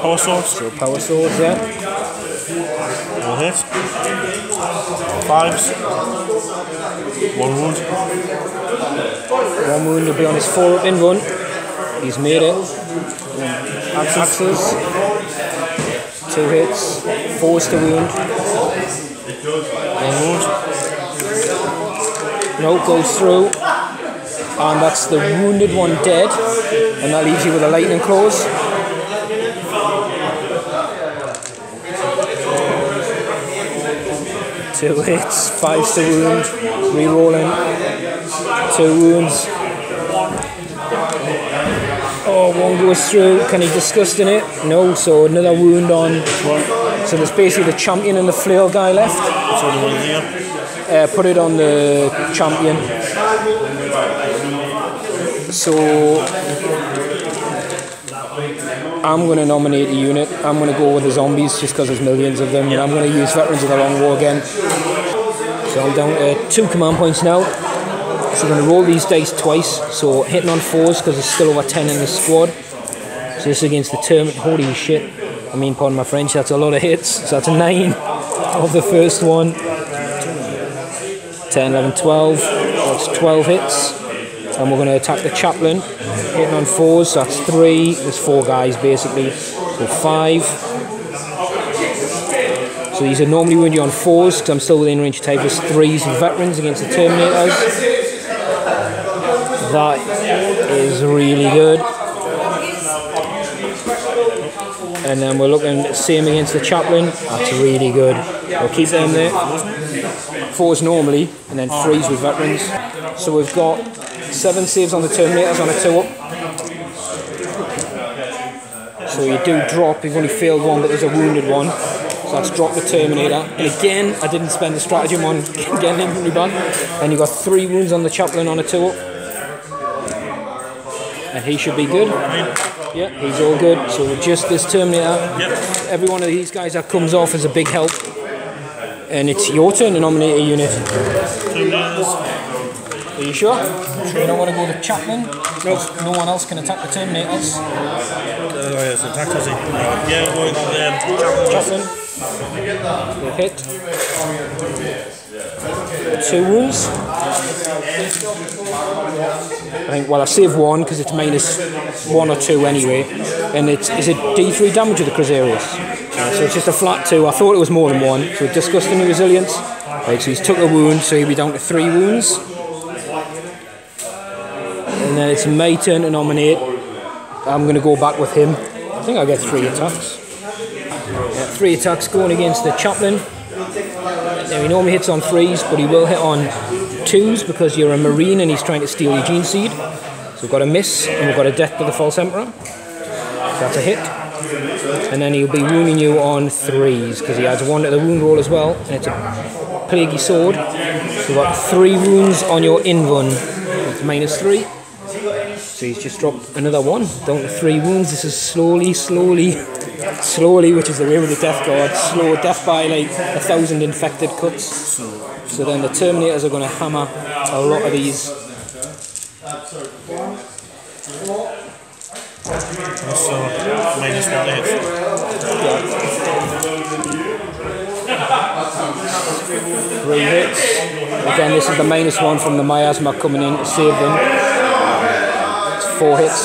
Speaker 2: Power Swords.
Speaker 1: So Power Swords, yeah.
Speaker 2: All hit. 5s. 1 wound.
Speaker 1: 1 wound will be on his 4-up in run. He's made it. Axes. 2 hits. 4s to wound.
Speaker 2: 1 wound.
Speaker 1: No, goes through. And that's the wounded one dead. And that leaves you with a lightning claws. 2 hits, 5s to wound, re-rolling, 2 wounds. Oh, 1 goes through. Can he disgust in it? No, so another wound on. So there's basically the champion and the flail guy left. Put it on the champion. So I'm going to nominate a unit. I'm going to go with the zombies just because there's millions of them, and I'm going to use Veterans of the Long War again. So I'm down to 2 command points now. So I'm going to roll these dice twice. So hitting on 4s because there's still over 10 in the squad. So this is against the Terminate. Holy shit. I mean, pardon my French, that's a lot of hits. So that's a 9 of the first one. 10, 11, 12. That's 12 hits. And we're going to attack the Chaplain. Hitting on 4s, so that's 3. There's 4 guys basically. So 5. So these are normally wound you on 4s because I'm still within range of Typhus. 3s and Veterans against the Terminators. That is really good. And then we're looking same against the Chaplain. That's really good. We'll keep them there. 4s normally, and then 3s with Veterans. So we've got 7 saves on the Terminators on a 2-up. So you do drop, you've only failed 1, but there's a wounded one. So that's dropped the Terminator. And again, I didn't spend the stratagem on getting infantry back. And you got 3 wounds on the Chaplain on a 2-up. And he should be good. Yeah, he's all good. So just this Terminator. Every one of these guys that comes off is a big help. And it's your turn to nominate a unit. Are you sure? You don't want to go to Chaplain? No. No one else can attack the Terminators.
Speaker 2: Yes, attack, does he? Yeah, well,
Speaker 1: Chaplain. Good hit. 2 wounds. I think, well, I saved 1 because it's -1 or 2 anyway. And is it D3 damage of the Crusaders? So it's just a flat 2. I thought it was more than 1. So disgusting resilience. Right, so he's took a wound, so he'll be down to 3 wounds. And then it's my turn to nominate. I'm going to go back with him. I think I'll get 3 attacks. Yeah, 3 attacks going against the Chaplain. Now he normally hits on 3s, but he will hit on 2s because you're a Marine and he's trying to steal your gene seed. So we've got a miss, and we've got a death to the False Emperor. That's a hit. And then he'll be wounding you on 3s because he adds 1 to the wound roll as well. And it's a plaguey sword. So we've got 3 wounds on your in-run. It's -3. So he's just dropped another 1, down to 3 wounds. This is slowly, which is the way with the Deathguard. Slow death by like 1,000 infected cuts. So then the Terminators are going to hammer a lot of these.
Speaker 2: So, -1 hit.
Speaker 1: Yeah. 3 hits. Again, this is the -1 from the miasma coming in to save them. 4 hits.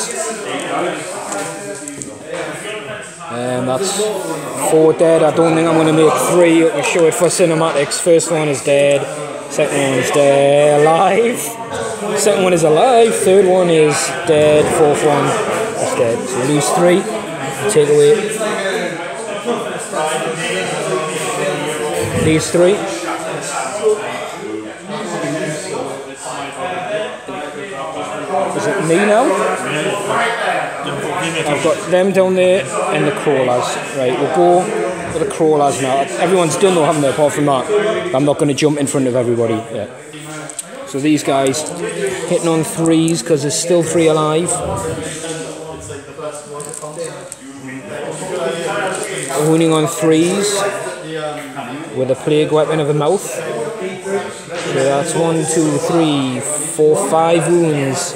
Speaker 1: And that's 4 dead. I don't think I'm going to make 3. I'll show it for cinematics. First one is dead. Second one is dead. Alive. Second one is alive. Third one is dead. Fourth one is dead. So we lose 3. Take away. these three. Is it me now? I've got them down there and the crawlers. Right, we'll go for the crawlers now. Everyone's done though, haven't they, apart from that? I'm not going to jump in front of everybody yet. So these guys hitting on 3s because there's still 3 alive. Wounding on 3s with a plague weapon of a mouth. So that's 1, 2, 3, 4, 5 wounds.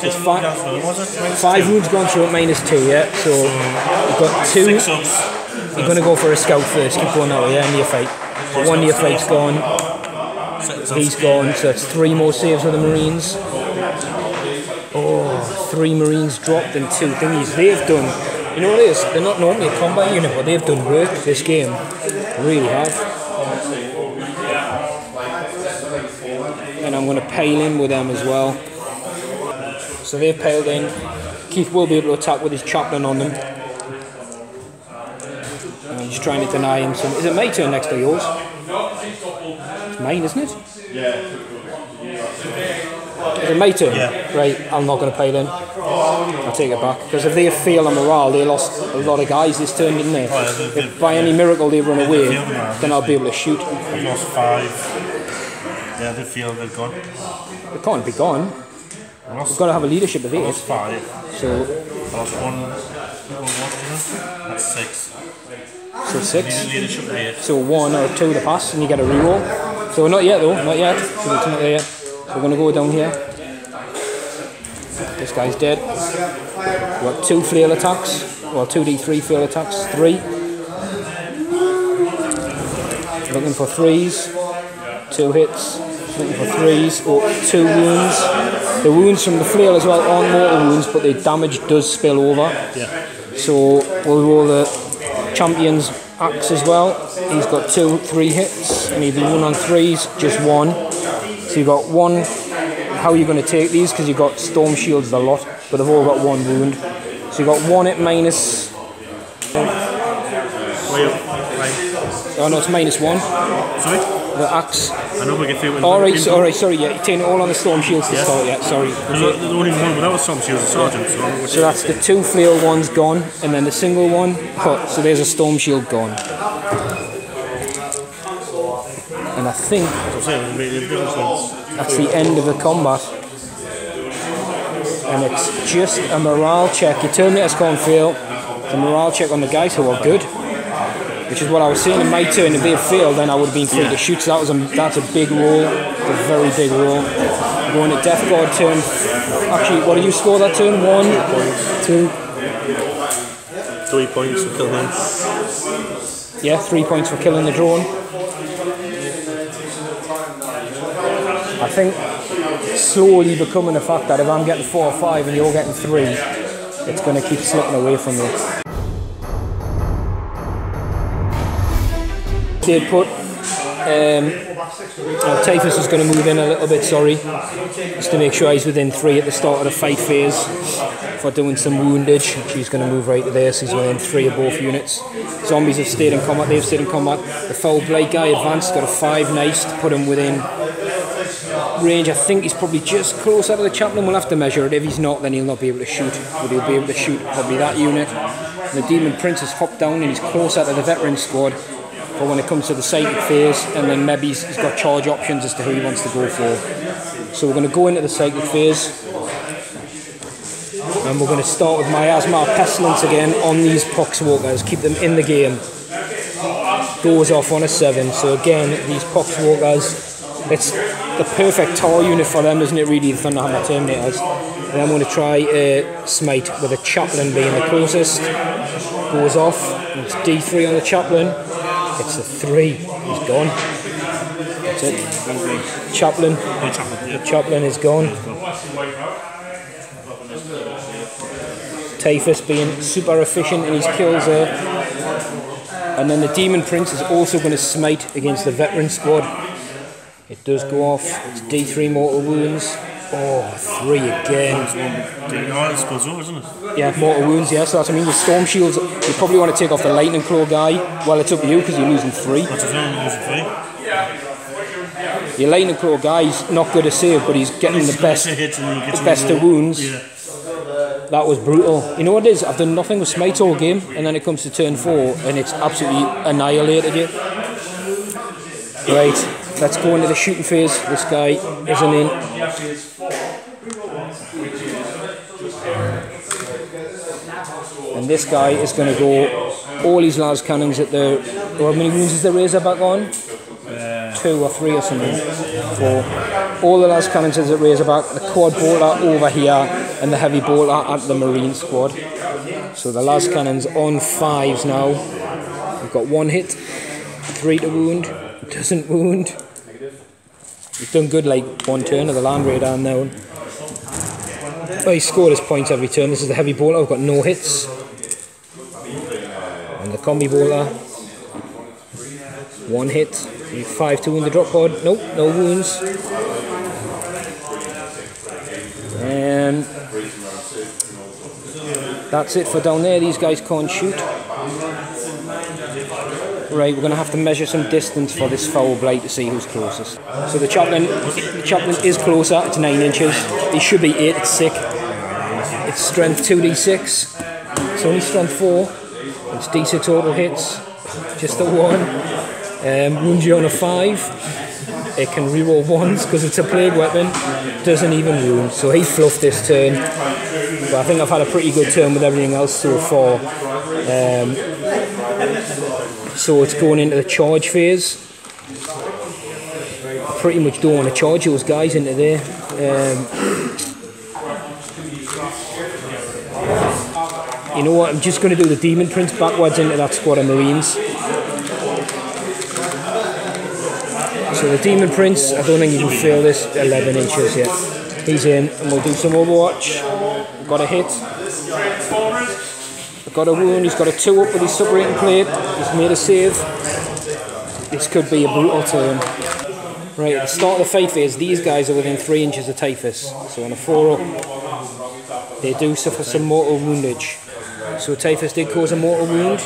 Speaker 1: It's 5 wounds gone through at -2, yeah. So you've got 2. You're going to go for a scout first. Keep going that way, yeah, near fight. 1 near fight's gone. He's gone, so that's 3 more saves for the Marines. Oh, 3 Marines dropped and 2 thingies. They've done, you know what it is? They're not normally a combat unit, but they've done work this game. They really have. And I'm going to pile in with them as well. So they've piled in. Keith will be able to attack with his chaplain on them. I'm just trying to deny him some. Is it my turn next to yours? It's mine, isn't it? Is it my turn?
Speaker 2: Yeah.
Speaker 1: Right, I'm not going to pile in. I'll take it back. Because if they fail on morale, they lost a lot of guys this turn, didn't they? If by any miracle they run away, then I'll be able to shoot.
Speaker 2: I've lost 5. Yeah, they feel they're gone.
Speaker 1: They can't be gone. We've got to have a leadership of 8.
Speaker 2: I lost 5.
Speaker 1: So
Speaker 2: I lost 1. That's 6.
Speaker 1: So 6.
Speaker 2: Leadership of 8.
Speaker 1: So 1 or 2 to pass, and you get a reroll. So not yet though, not yet. So it's not there yet. So we're going to go down here. This guy's dead. We've got 2 flail attacks. Well, 2d3 flail attacks. 3. Looking for 3s. 2 hits. Looking for 3s. Oh, 2 wounds. The wounds from the flail as well aren't mortal wounds, but the damage does spill over.
Speaker 2: Yeah.
Speaker 1: So we'll roll the champion's axe as well. He's got 2, 3 hits, and he'll be 1 on 3s, just 1. So you've got 1. How are you going to take these? Because you've got storm shields a lot, but they've all got 1 wound. So you've got 1 at minus. Oh no, it's -1.
Speaker 2: Sorry?
Speaker 1: The axe.
Speaker 2: I know we get through it.
Speaker 1: Alright, sorry, yeah, you're taking it all on the storm shields to start, yeah, sorry.
Speaker 2: There's only 1 without a storm shield, a sergeant.
Speaker 1: So that's the 2 flail ones gone, and then the single one. Oh, so there's a storm shield gone. And I think that's the end of the combat. And it's just a morale check. Your Terminators can't fail. It's a morale check on the guys who are good. Which is what I was saying in my turn. If they had failed, then I would have been free to shoot. So that's a big roll. It's a very big roll. We're going to Deathguard turn. Actually, what did you score that turn? 1, 2,
Speaker 2: 3 points for killing him.
Speaker 1: Yeah, 3 points for killing the drone. I think it's slowly becoming a fact that if I'm getting 4 or 5 and you're getting 3, it's going to keep slipping away from me. They'd put Typhus is going to move in a little bit, sorry, just to make sure he's within 3 at the start of the fight phase for doing some woundage. She's going to move right to there, so he's within 3 of both units. Zombies have stayed in combat, they've stayed in combat. The foul blade guy advanced, got a 5 nice to put him within range. I think he's probably just close out of the chaplain. We'll have to measure it. If he's not, then he'll not be able to shoot, but he'll be able to shoot probably that unit. And the Demon Prince has hopped down and he's close out of the veteran squad. But when it comes to the psychic phase, and then maybe he's got charge options as to who he wants to go for. So we're going to go into the psychic phase, and we're going to start with Miasma Pestilence again on these Poxwalkers, keep them in the game. Goes off on a 7, so again, these Poxwalkers, it's the perfect tar unit for them, isn't it really, the Thunderhammer Terminators. And I'm going to try Smite with a Chaplain being the closest. Goes off, it's D3 on the Chaplain. It's a 3. He's gone. That's it. Chaplain. The Chaplain is gone. Typhus being super efficient in his kills there. And then the Demon Prince is also going to smite against the veteran squad. It does go off. It's D3 mortal wounds. Oh, 3 again.
Speaker 2: Oh, it's supposed to, isn't it?
Speaker 1: Yeah, mortal wounds, yeah, so that's what I mean. With storm shields, you probably want to take off the lightning claw guy. Well, it's up to you because you're losing 3.
Speaker 2: That's his own, losing 3.
Speaker 1: Your lightning claw guy's not good to save, but he's getting the best of wounds.
Speaker 2: Yeah.
Speaker 1: That was brutal. You know what it is? I've done nothing with smite all game, and then it comes to turn 4, and it's absolutely annihilated you. Right, let's go into the shooting phase. This guy isn't in. And this guy is going to go all his las cannons at the... How many wounds is the Razorback on? 2 or 3 or something. 4. All the las cannons is at Razorback, the quad bolter over here, and the heavy bolter at the Marine squad. So the las cannons on 5s now. We've got 1 hit, 3 to wound, doesn't wound. He's done good like 1 turn of the Land Raider now. Oh, he scored his points every turn. This is the heavy bolter. I've got no hits. And the combi bolter, 1 hit. 5 to wound the drop pod. Nope, no wounds. And that's it for down there. These guys can't shoot. Right, we're going to have to measure some distance for this foul blight to see who's closest. So the chaplain is closer. It's 9 inches. He should be 8. It's sick. It's strength 2d6. It's only strength 4. It's d6 total hits. Just a 1. Wounds you on a 5. It can reroll 1s because it's a plague weapon. Doesn't even wound. So he fluffed this turn. But I think I've had a pretty good turn with everything else so far. So it's going into the charge phase. I pretty much don't want to charge those guys into there. You know what? I'm just going to do the Demon Prince backwards into that squad of Marines. So the Demon Prince, I don't think you can feel this, 11 inches yet. He's in, and we'll do some Overwatch. Got a hit. Got a wound, he's got a 2 up with his sub-rating plate. He's made a save. This could be a brutal turn. Right, at the start of the fight phase, these guys are within 3 inches of Typhus. So on a 4 up, they do suffer some mortal woundage. So Typhus did cause a mortal wound.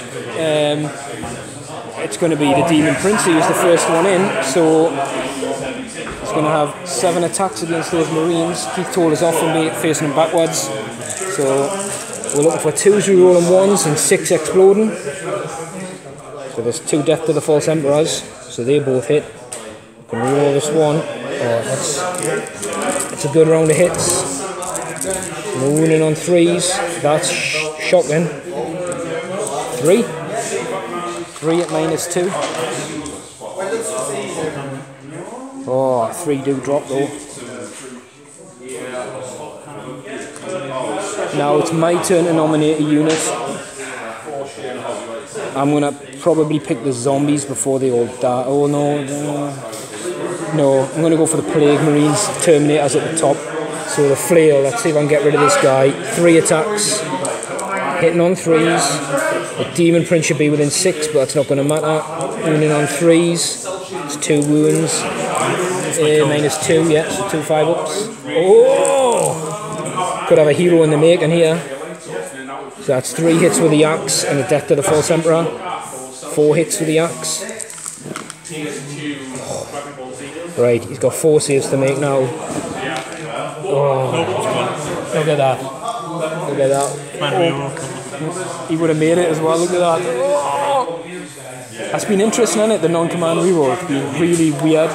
Speaker 1: It's going to be the Demon Prince, he was the first one in, so he's going to have 7 attacks against those Marines. Keith told us off from facing them backwards, so we're looking for 2s rerolling 1s and 6 exploding. So there's 2 death to the false Emperors, so they both hit. Can reroll this one. Oh, that's a good round of hits. No wounding on 3s, that's shocking. 3 at -2. Oh, 3 do drop though. Now it's my turn to nominate a unit. I'm going to probably pick the zombies before they all die. Oh no, I'm going to go for the Plague Marines, Terminators at the top. So the Flail, let's see if I can get rid of this guy. 3 attacks, hitting on 3s. The Demon Prince should be within 6, but that's not going to matter. Wounding on 3s, it's 2 wounds. -2, yeah, so 2 5-ups. Oh! Could have a hero in the making here. So that's 3 hits with the axe and a death to the false Emperor. 4 hits with the axe. Oh. Right, he's got 4 saves to make now. Oh, look at that. Look at that. Oh. He would have made it as well, look at that. Oh. That's been interesting, hasn't it? The non-command reroll. It's been really weird.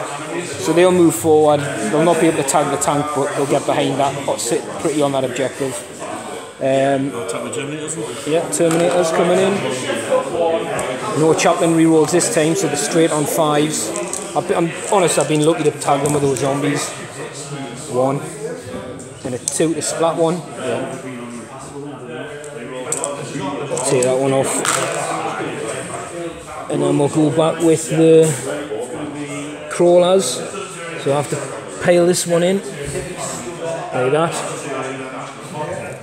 Speaker 1: So they'll move forward. They'll not be able to tag the tank, but they'll get behind that or sit pretty on that objective. Yeah, Terminators coming in. No chaplain rerolls this time, so they're straight on 5s. I'm honest, I've been lucky to tag them with those zombies. 1 and a 2 to splat 1. Yeah. Take that one off. And then we'll go back with the crawlers. So I have to pile this one in. Like that.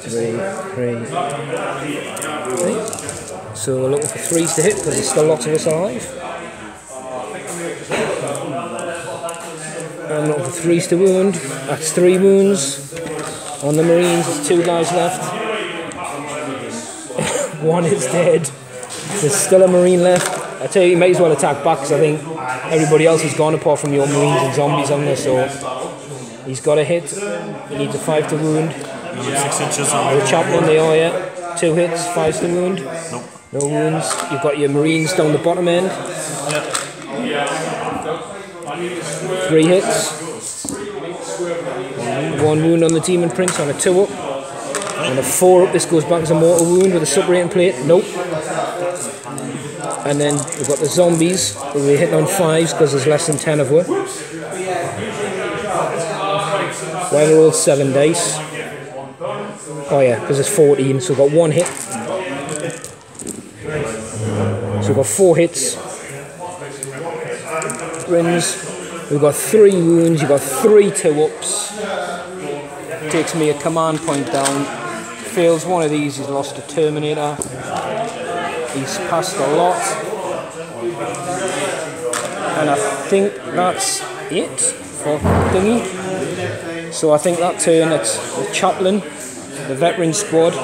Speaker 1: 3. So we're looking for 3s to hit because there's still lots of us alive. I'm looking for 3s to wound. That's 3 wounds. On the Marines, there's 2 guys left. 1 is dead. There's still a Marine left. I tell you, you might as well attack back because I think everybody else is gone apart from your Marines and zombies on there. So he's got a hit. He needs a 5 to wound.
Speaker 2: 6 inches on
Speaker 1: the chaplain, they are, yeah. 2 hits, 5s to wound.
Speaker 2: Nope.
Speaker 1: No wounds. You've got your Marines down the bottom end.
Speaker 2: Yep.
Speaker 1: 3 hits. 1 wound on the Demon Prince on a 2-up. On a 4-up, this goes back as a mortal wound with a sub-rating plate. Nope. And then we've got the zombies, who we're hitting on 5s because there's less than 10 of them. Well, they're all 7 dice. Oh yeah, because there's 14, so we've got 1 hit. So we've got 4 hits. Wins. We've got 3 wounds, you've got 3 2-ups. Takes me a command point down. Fails one of these, he's lost a Terminator. He's passed a lot. And I think that's it for Thingy. So I think that turn it's the chaplain, the veteran squad.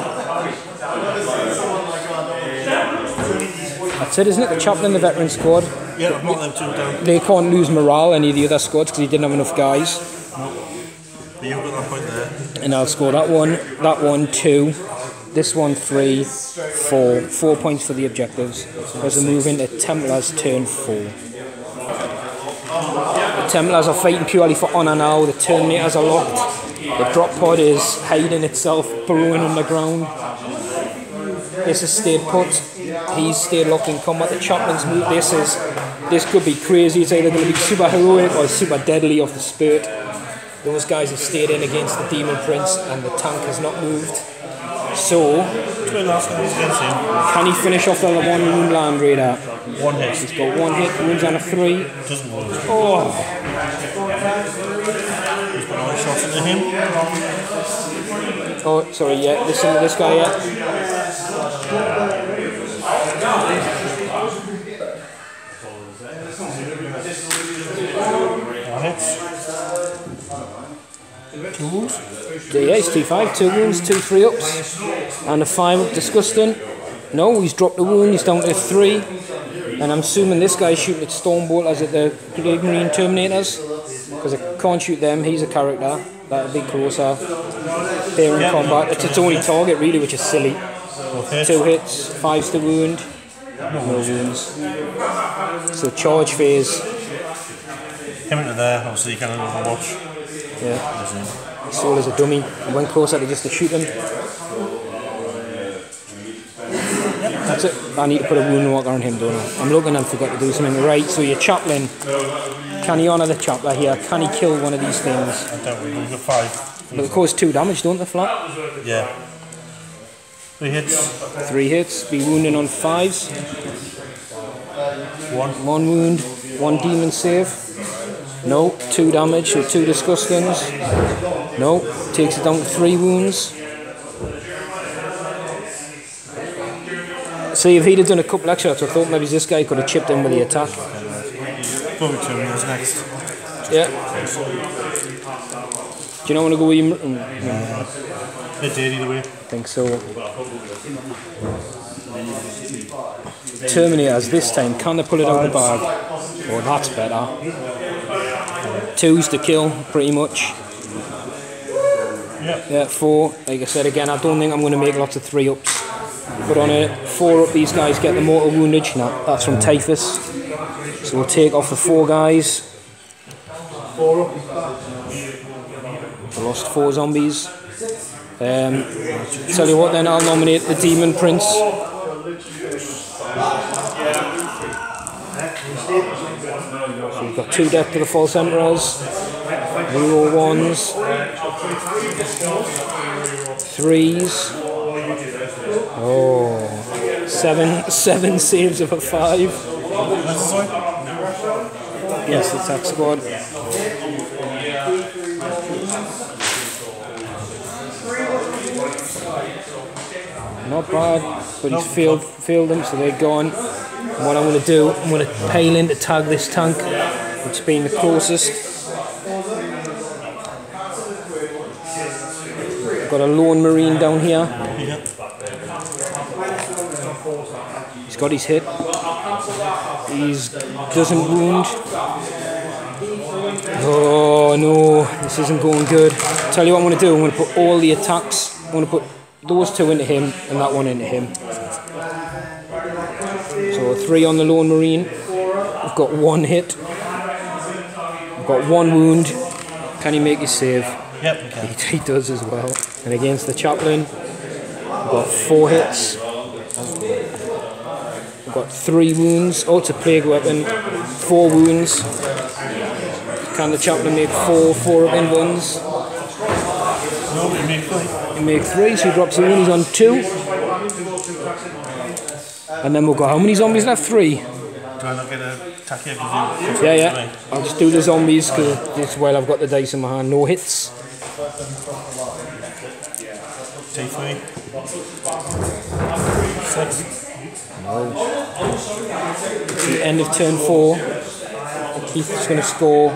Speaker 1: That's it, isn't it? The chaplain, the veteran squad.
Speaker 2: Yeah, I've got them 2 down.
Speaker 1: They can't lose morale, any of the other squads, because he didn't have enough guys.
Speaker 2: But you've got that point there.
Speaker 1: And I'll score that one, 2, this one 3, 4. 4 points for the objectives. As we move into Templars turn 4. The Templars are fighting purely for honour now. The Terminators are locked. The drop pod is hiding itself, burrowing underground. This has stayed put. He's stayed locked in combat. The chaplain's move. This could be crazy. It's either going to be super heroic or super deadly off the spurt. Those guys have stayed in against the Demon Prince and the tank has not moved. So, can he finish off the 1 wound Land Raider?
Speaker 2: 1 hit.
Speaker 1: He's got 1 hit, wounds on a 3.
Speaker 2: Doesn't work.
Speaker 1: Oh!
Speaker 2: He's put all shots into him.
Speaker 1: Oh, sorry, yeah, listen to this guy, yeah.
Speaker 2: 1 hit. 2 wounds.
Speaker 1: Yeah, he's T5, 2 wounds, 2 3-ups, and a 5-up. Disgusting. No, he's dropped a wound, he's down to 3. And I'm assuming this guy's shooting at Stormbolt as at the Plague Marine Terminators. Because I can't shoot them, he's a character. That'll be closer. They're in combat. It's its only target, really, which is silly.
Speaker 2: Okay.
Speaker 1: 2 hits, 5s to wound, no wounds. So charge phase.
Speaker 2: Him into there, obviously you can't overwatch.
Speaker 1: Yeah. Soul is a dummy. I went closer to just to shoot him. That's it. I need to put a wound walker on him, don't I? I'm looking and forgot to do something. Right, so your chaplain. Can he honour the chaplain here? Can he kill one of these things?
Speaker 2: I doubt we got 5.
Speaker 1: But it cause 2 damage, don't they, flat?
Speaker 2: Yeah. 3 hits.
Speaker 1: 3 hits. Be wounding on 5s.
Speaker 2: 1
Speaker 1: wound. 1 demon save. No. 2 damage, so 2 disgustings. No. Takes it down to 3 wounds. See, if he'd have done a couple extra shots, I thought maybe this guy could have chipped in with the attack.
Speaker 2: Probably 2 minutes next.
Speaker 1: Yeah. Do you not want to go with him?
Speaker 2: They did either way.
Speaker 1: I think so. Terminators this time, can they pull it out of the bag? Oh, that's better. 2s to kill, pretty much. Yeah, 4. Like I said again, I don't think I'm going to make lots of 3-ups. But on a 4-up, these guys get the mortal woundage. No, that's from Typhus. So we'll take off the 4 guys. We lost 4 zombies. Tell you what then, I'll nominate the Demon Prince. So we've got 2 death to the False Emperors. Reroll 1s. 3s. Oh, 7 saves of a 5. Yes, the attack squad. Not bad, but he's failed them, so they're gone. And what I'm going to do, I'm going to pile in to tag this tank, which being the closest. got a lone marine down here.
Speaker 2: Yeah.
Speaker 1: He's got his hit. He doesn't wound. Oh no, this isn't going good. Tell you what I'm going to do. I'm going to put all the attacks. I'm going to put those two into him and that one into him. So 3 on the lone marine. I've got 1 hit. I've got 1 wound. Can he make his save?
Speaker 2: Yep, we can.
Speaker 1: He does as well. And against the chaplain, I've got 4 hits. I've got 3 wounds. Oh, it's a plague weapon. 4 wounds. Can the chaplain make 4 up in wounds?
Speaker 2: No, we make 3.
Speaker 1: He make 3, so he drops the wounds on 2. And then we've got how many zombies left? 3.
Speaker 2: Do I not get a attack here?
Speaker 1: Yeah. I'll just do the zombies because it's while I've got the dice in my hand. No hits.
Speaker 2: T3. 6.
Speaker 1: No. It's the end of turn 4. Keith's going to score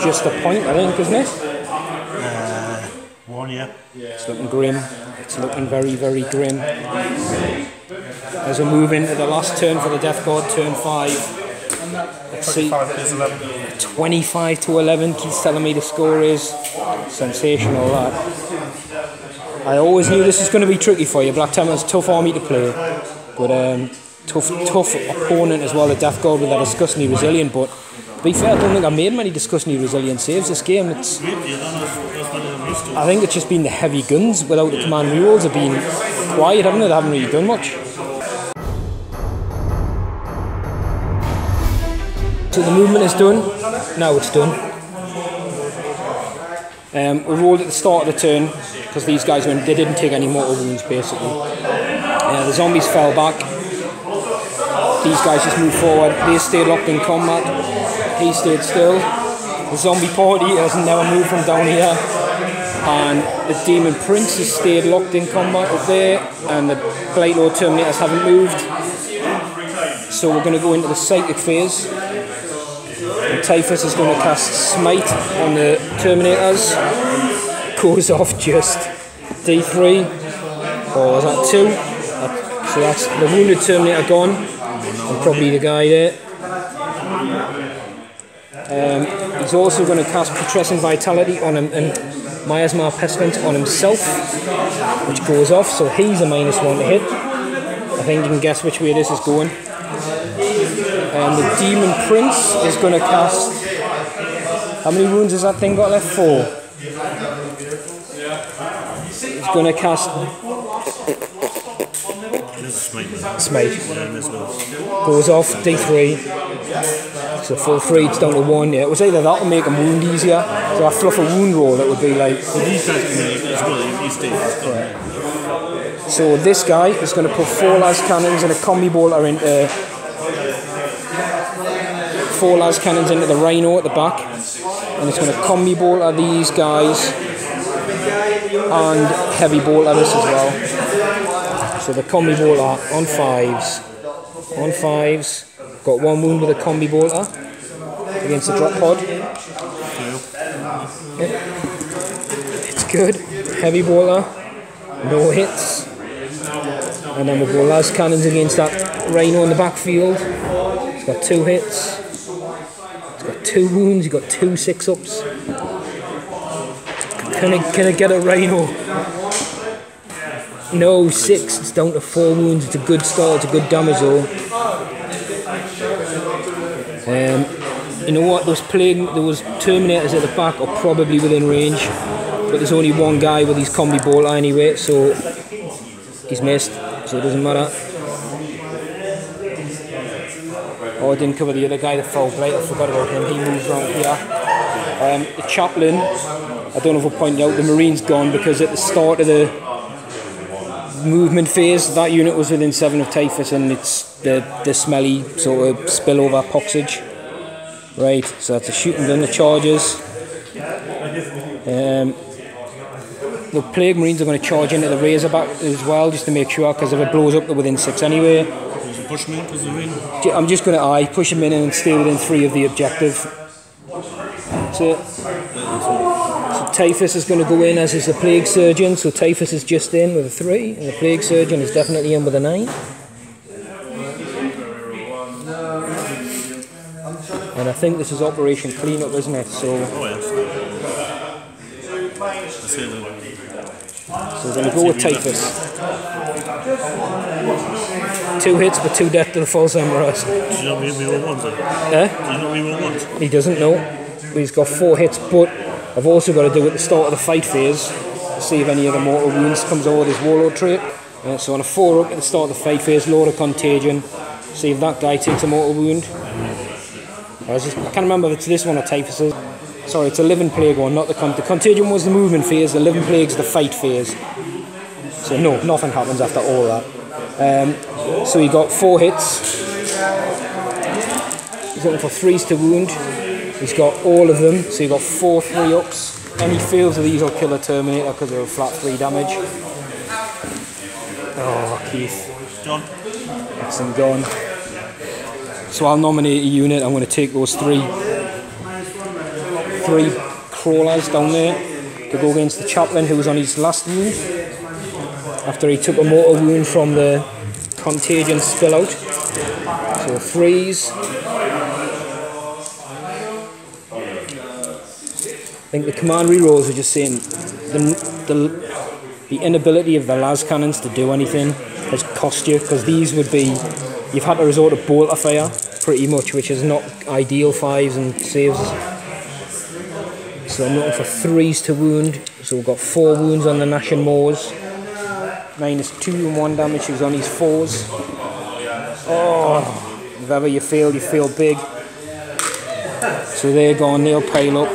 Speaker 1: just a point, I think, isn't it?
Speaker 2: 1, yeah.
Speaker 1: It's looking grim. It's looking very, very grim. As we move into the last turn for the Deathguard, turn 5. Let's see. 25 to 11. Keith's telling me the score is sensational. That. I always knew this was going to be tricky for you. Black Templar's a tough army to play, but tough opponent as well. The Deathguard with that disgustingly resilient. But to be fair, I don't think I made many disgustingly resilient saves this game. I think it's just been the heavy guns without the command rerolls have been quiet, haven't they? They haven't really done much. So the movement is done. Now it's done. We rolled at the start of the turn because these guys they didn't take any mortal wounds basically. The zombies fell back. These guys just moved forward. They stayed locked in combat. He stayed still. The zombie party has never moved from down here. And the Demon Prince has stayed locked in combat up there. And the Blight Lord Terminators haven't moved. So we're going to go into the psychic phase. And Typhus is going to cast Smite on the Terminators. Goes off just D3. Or is that 2? So that's the wounded Terminator gone. And probably the guy there. He's also going to cast Putrescent Vitality on him and Miasma Pestilence on himself, which goes off, so he's a -1 to hit. I think you can guess which way this is going. And the Demon Prince is going to cast... How many wounds has that thing got left? 4. He's going to cast... Smite. Goes off, D3. So full 3, it's down to 1. Yeah, it was either that or make a wound easier. So I fluff a wound roll, that would be like... So this guy is going to put 4 las cannons and a combi bolter into... 4 las cannons into the Rhino at the back. And it's going to combi bolter these guys. And heavy bolter this as well. So the combi bolter on 5s. On 5s. Got 1 wound with a combi bolter against the drop pod. Yeah. It's good. Heavy bolter. No hits. And then we'll go las cannons against that Rhino in the backfield. It's got 2 hits. It's got 2 wounds. He's got 2 6-ups. Can I get a Rhino? No, 6. It's down to 4 wounds. It's a good start. It's a good damage though. You know what? Those Terminators at the back are probably within range, but there's only 1 guy with his combi bolter anyway, so he's missed. So it doesn't matter. Oh, I didn't cover the other guy, the foul blight. I forgot about him. He moves around here. The chaplain. I don't know if I pointed out, the Marine's gone because at the start of the movement phase, that unit was within 7 of Typhus, and it's the smelly sort of spillover poxage. Right, so that's a shooting gun, the charges. The Plague Marines are going to charge into the Razorback as well, just to make sure, because if it blows up, they're within 6 anyway.
Speaker 2: Push them in because they're in.
Speaker 1: I'm just going to push them in and stay within 3 of the objective. So Typhus is going to go in as is the Plague Surgeon. So Typhus is just in with a 3, and the Plague Surgeon is definitely in with a 9. And I think this is Operation Cleanup, isn't it? So, so we're going to go with Typhus. 2 hits but 2 death to the full Templars.
Speaker 2: Do you know we will want it? Do you know we will want?
Speaker 1: He doesn't know. He's got 4 hits, but I've also got to do at the start of the fight phase to see if any of the mortal wounds comes over with his warlord trait. So on a 4 up at the start of the fight phase, load of contagion. See if that guy takes a mortal wound. I can't remember if it's this one or Typhus. Sorry, it's a living plague one, not the contagion was the movement phase, the living plague's the fight phase. So no, nothing happens after all that. So he got 4 hits. He's looking for 3s to wound. He's got all of them, so he got 4 3-ups. Any fails of these will kill a Terminator because they're a flat 3 damage. Oh, Keith.
Speaker 2: John.
Speaker 1: That's him gone. So I'll nominate a unit. I'm going to take those 3 crawlers down there to go against the chaplain who was on his last wound after he took a mortal wound from the contagion spill out. So 3s. I think the command rerolls are just saying the inability of the las cannons to do anything has cost you, because these would be, you've had to resort to bolter fire pretty much, which is not ideal 5s and saves. So I'm looking for 3s to wound. So we've got 4 wounds on the Gnashing Moors. -2 and 1 damage. He was on his 4s. Oh, if ever you fail big. So they're gone, they'll pile up.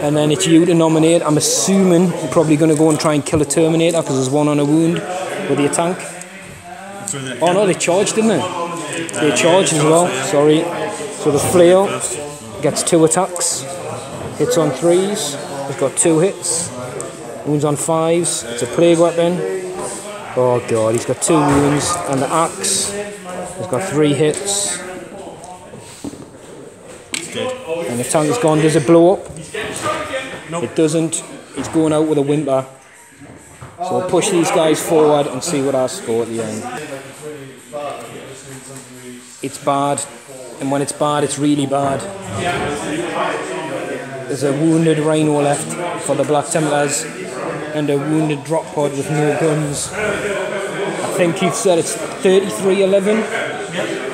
Speaker 1: And then it's you to nominate. I'm assuming you're probably going to go and try and kill a Terminator because there's 1 on a wound with your tank. Oh no, they charged, didn't they? They charged as well, sorry. So the flail gets 2 attacks. Hits on 3s. He's got 2 hits. Wounds on 5s. It's a plague weapon. Oh god, he's got 2 wounds. And the axe has got 3 hits. And the tank is gone. Does it blow up? Nope. It doesn't. He's going out with a whimper. So I'll push these guys forward and see what I score at the end. It's bad. And when it's bad, it's really bad. There's a wounded rhino left for the Black Templars and a wounded drop pod with no guns. I think Keith said it's 33-11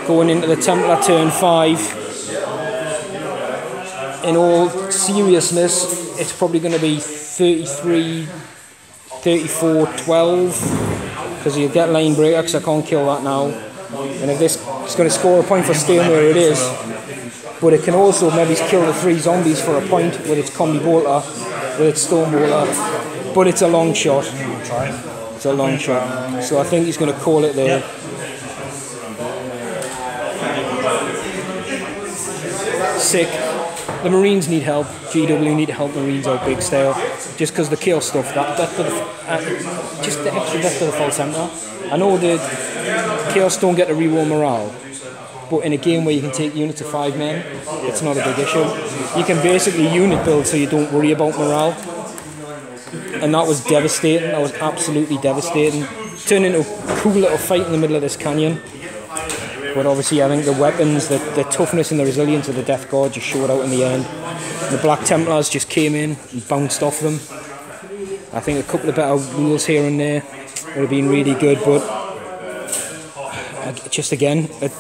Speaker 1: going into the Templar turn 5. In all seriousness, it's probably going to be 34-12 because you get line breaker because I can't kill that now. And if this is going to score a point for staying where it is, but it can also maybe kill the 3 zombies for a point with its combi bolter, with its stone bolter. But it's a long shot. It's a long shot. So I think he's going to call it there. Sick. The Marines need help. GW need to help Marines out big style. Just because the kill stuff, just the extra death to the full Templar. I know the Chaos don't get to reroll morale, but in a game where you can take units of 5 men, it's not a big issue. You can basically unit build so you don't worry about morale. And that was devastating. That was absolutely devastating. Turned into a cool little fight in the middle of this canyon. But obviously I think the weapons, the toughness and the resilience of the Deathguard just showed out in the end. The Black Templars just came in and bounced off them. I think a couple of better rules here and there would have been really good, but just again, it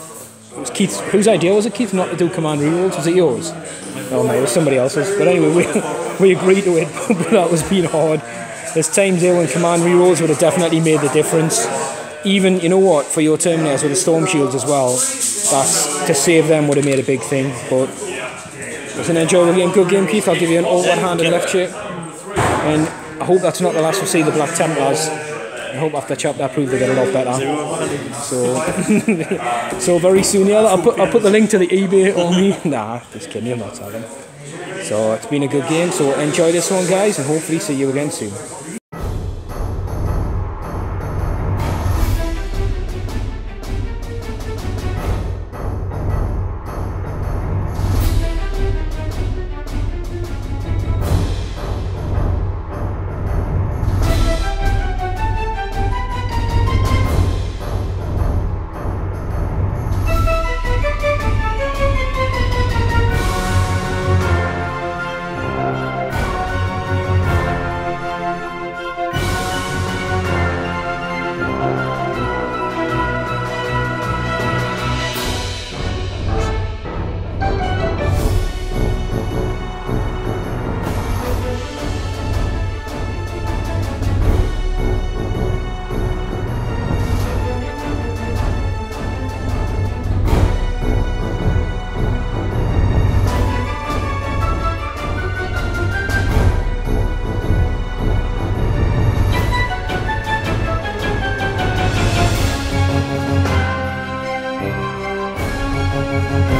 Speaker 1: was Keith's, whose idea was it, Keith, not to do command rerolls? Was it yours? Oh no, it was somebody else's. But anyway, we agreed to it, but that was being hard. There's times there when command rerolls would have definitely made the difference. Even, you know what, for your Terminators with the Storm Shields as well, that's, to save them would have made a big thing. But it was an enjoyable game, good game, Keith. I'll give you an all one-handed left check. And I hope that's not the last we see the Black Templars. I hope after chapter I prove they get a lot better. So very soon, yeah, I'll put the link to the eBay on me. Nah, just kidding, I'm not telling. So it's been a good game, so enjoy this one, guys, and hopefully see you again soon. Bye.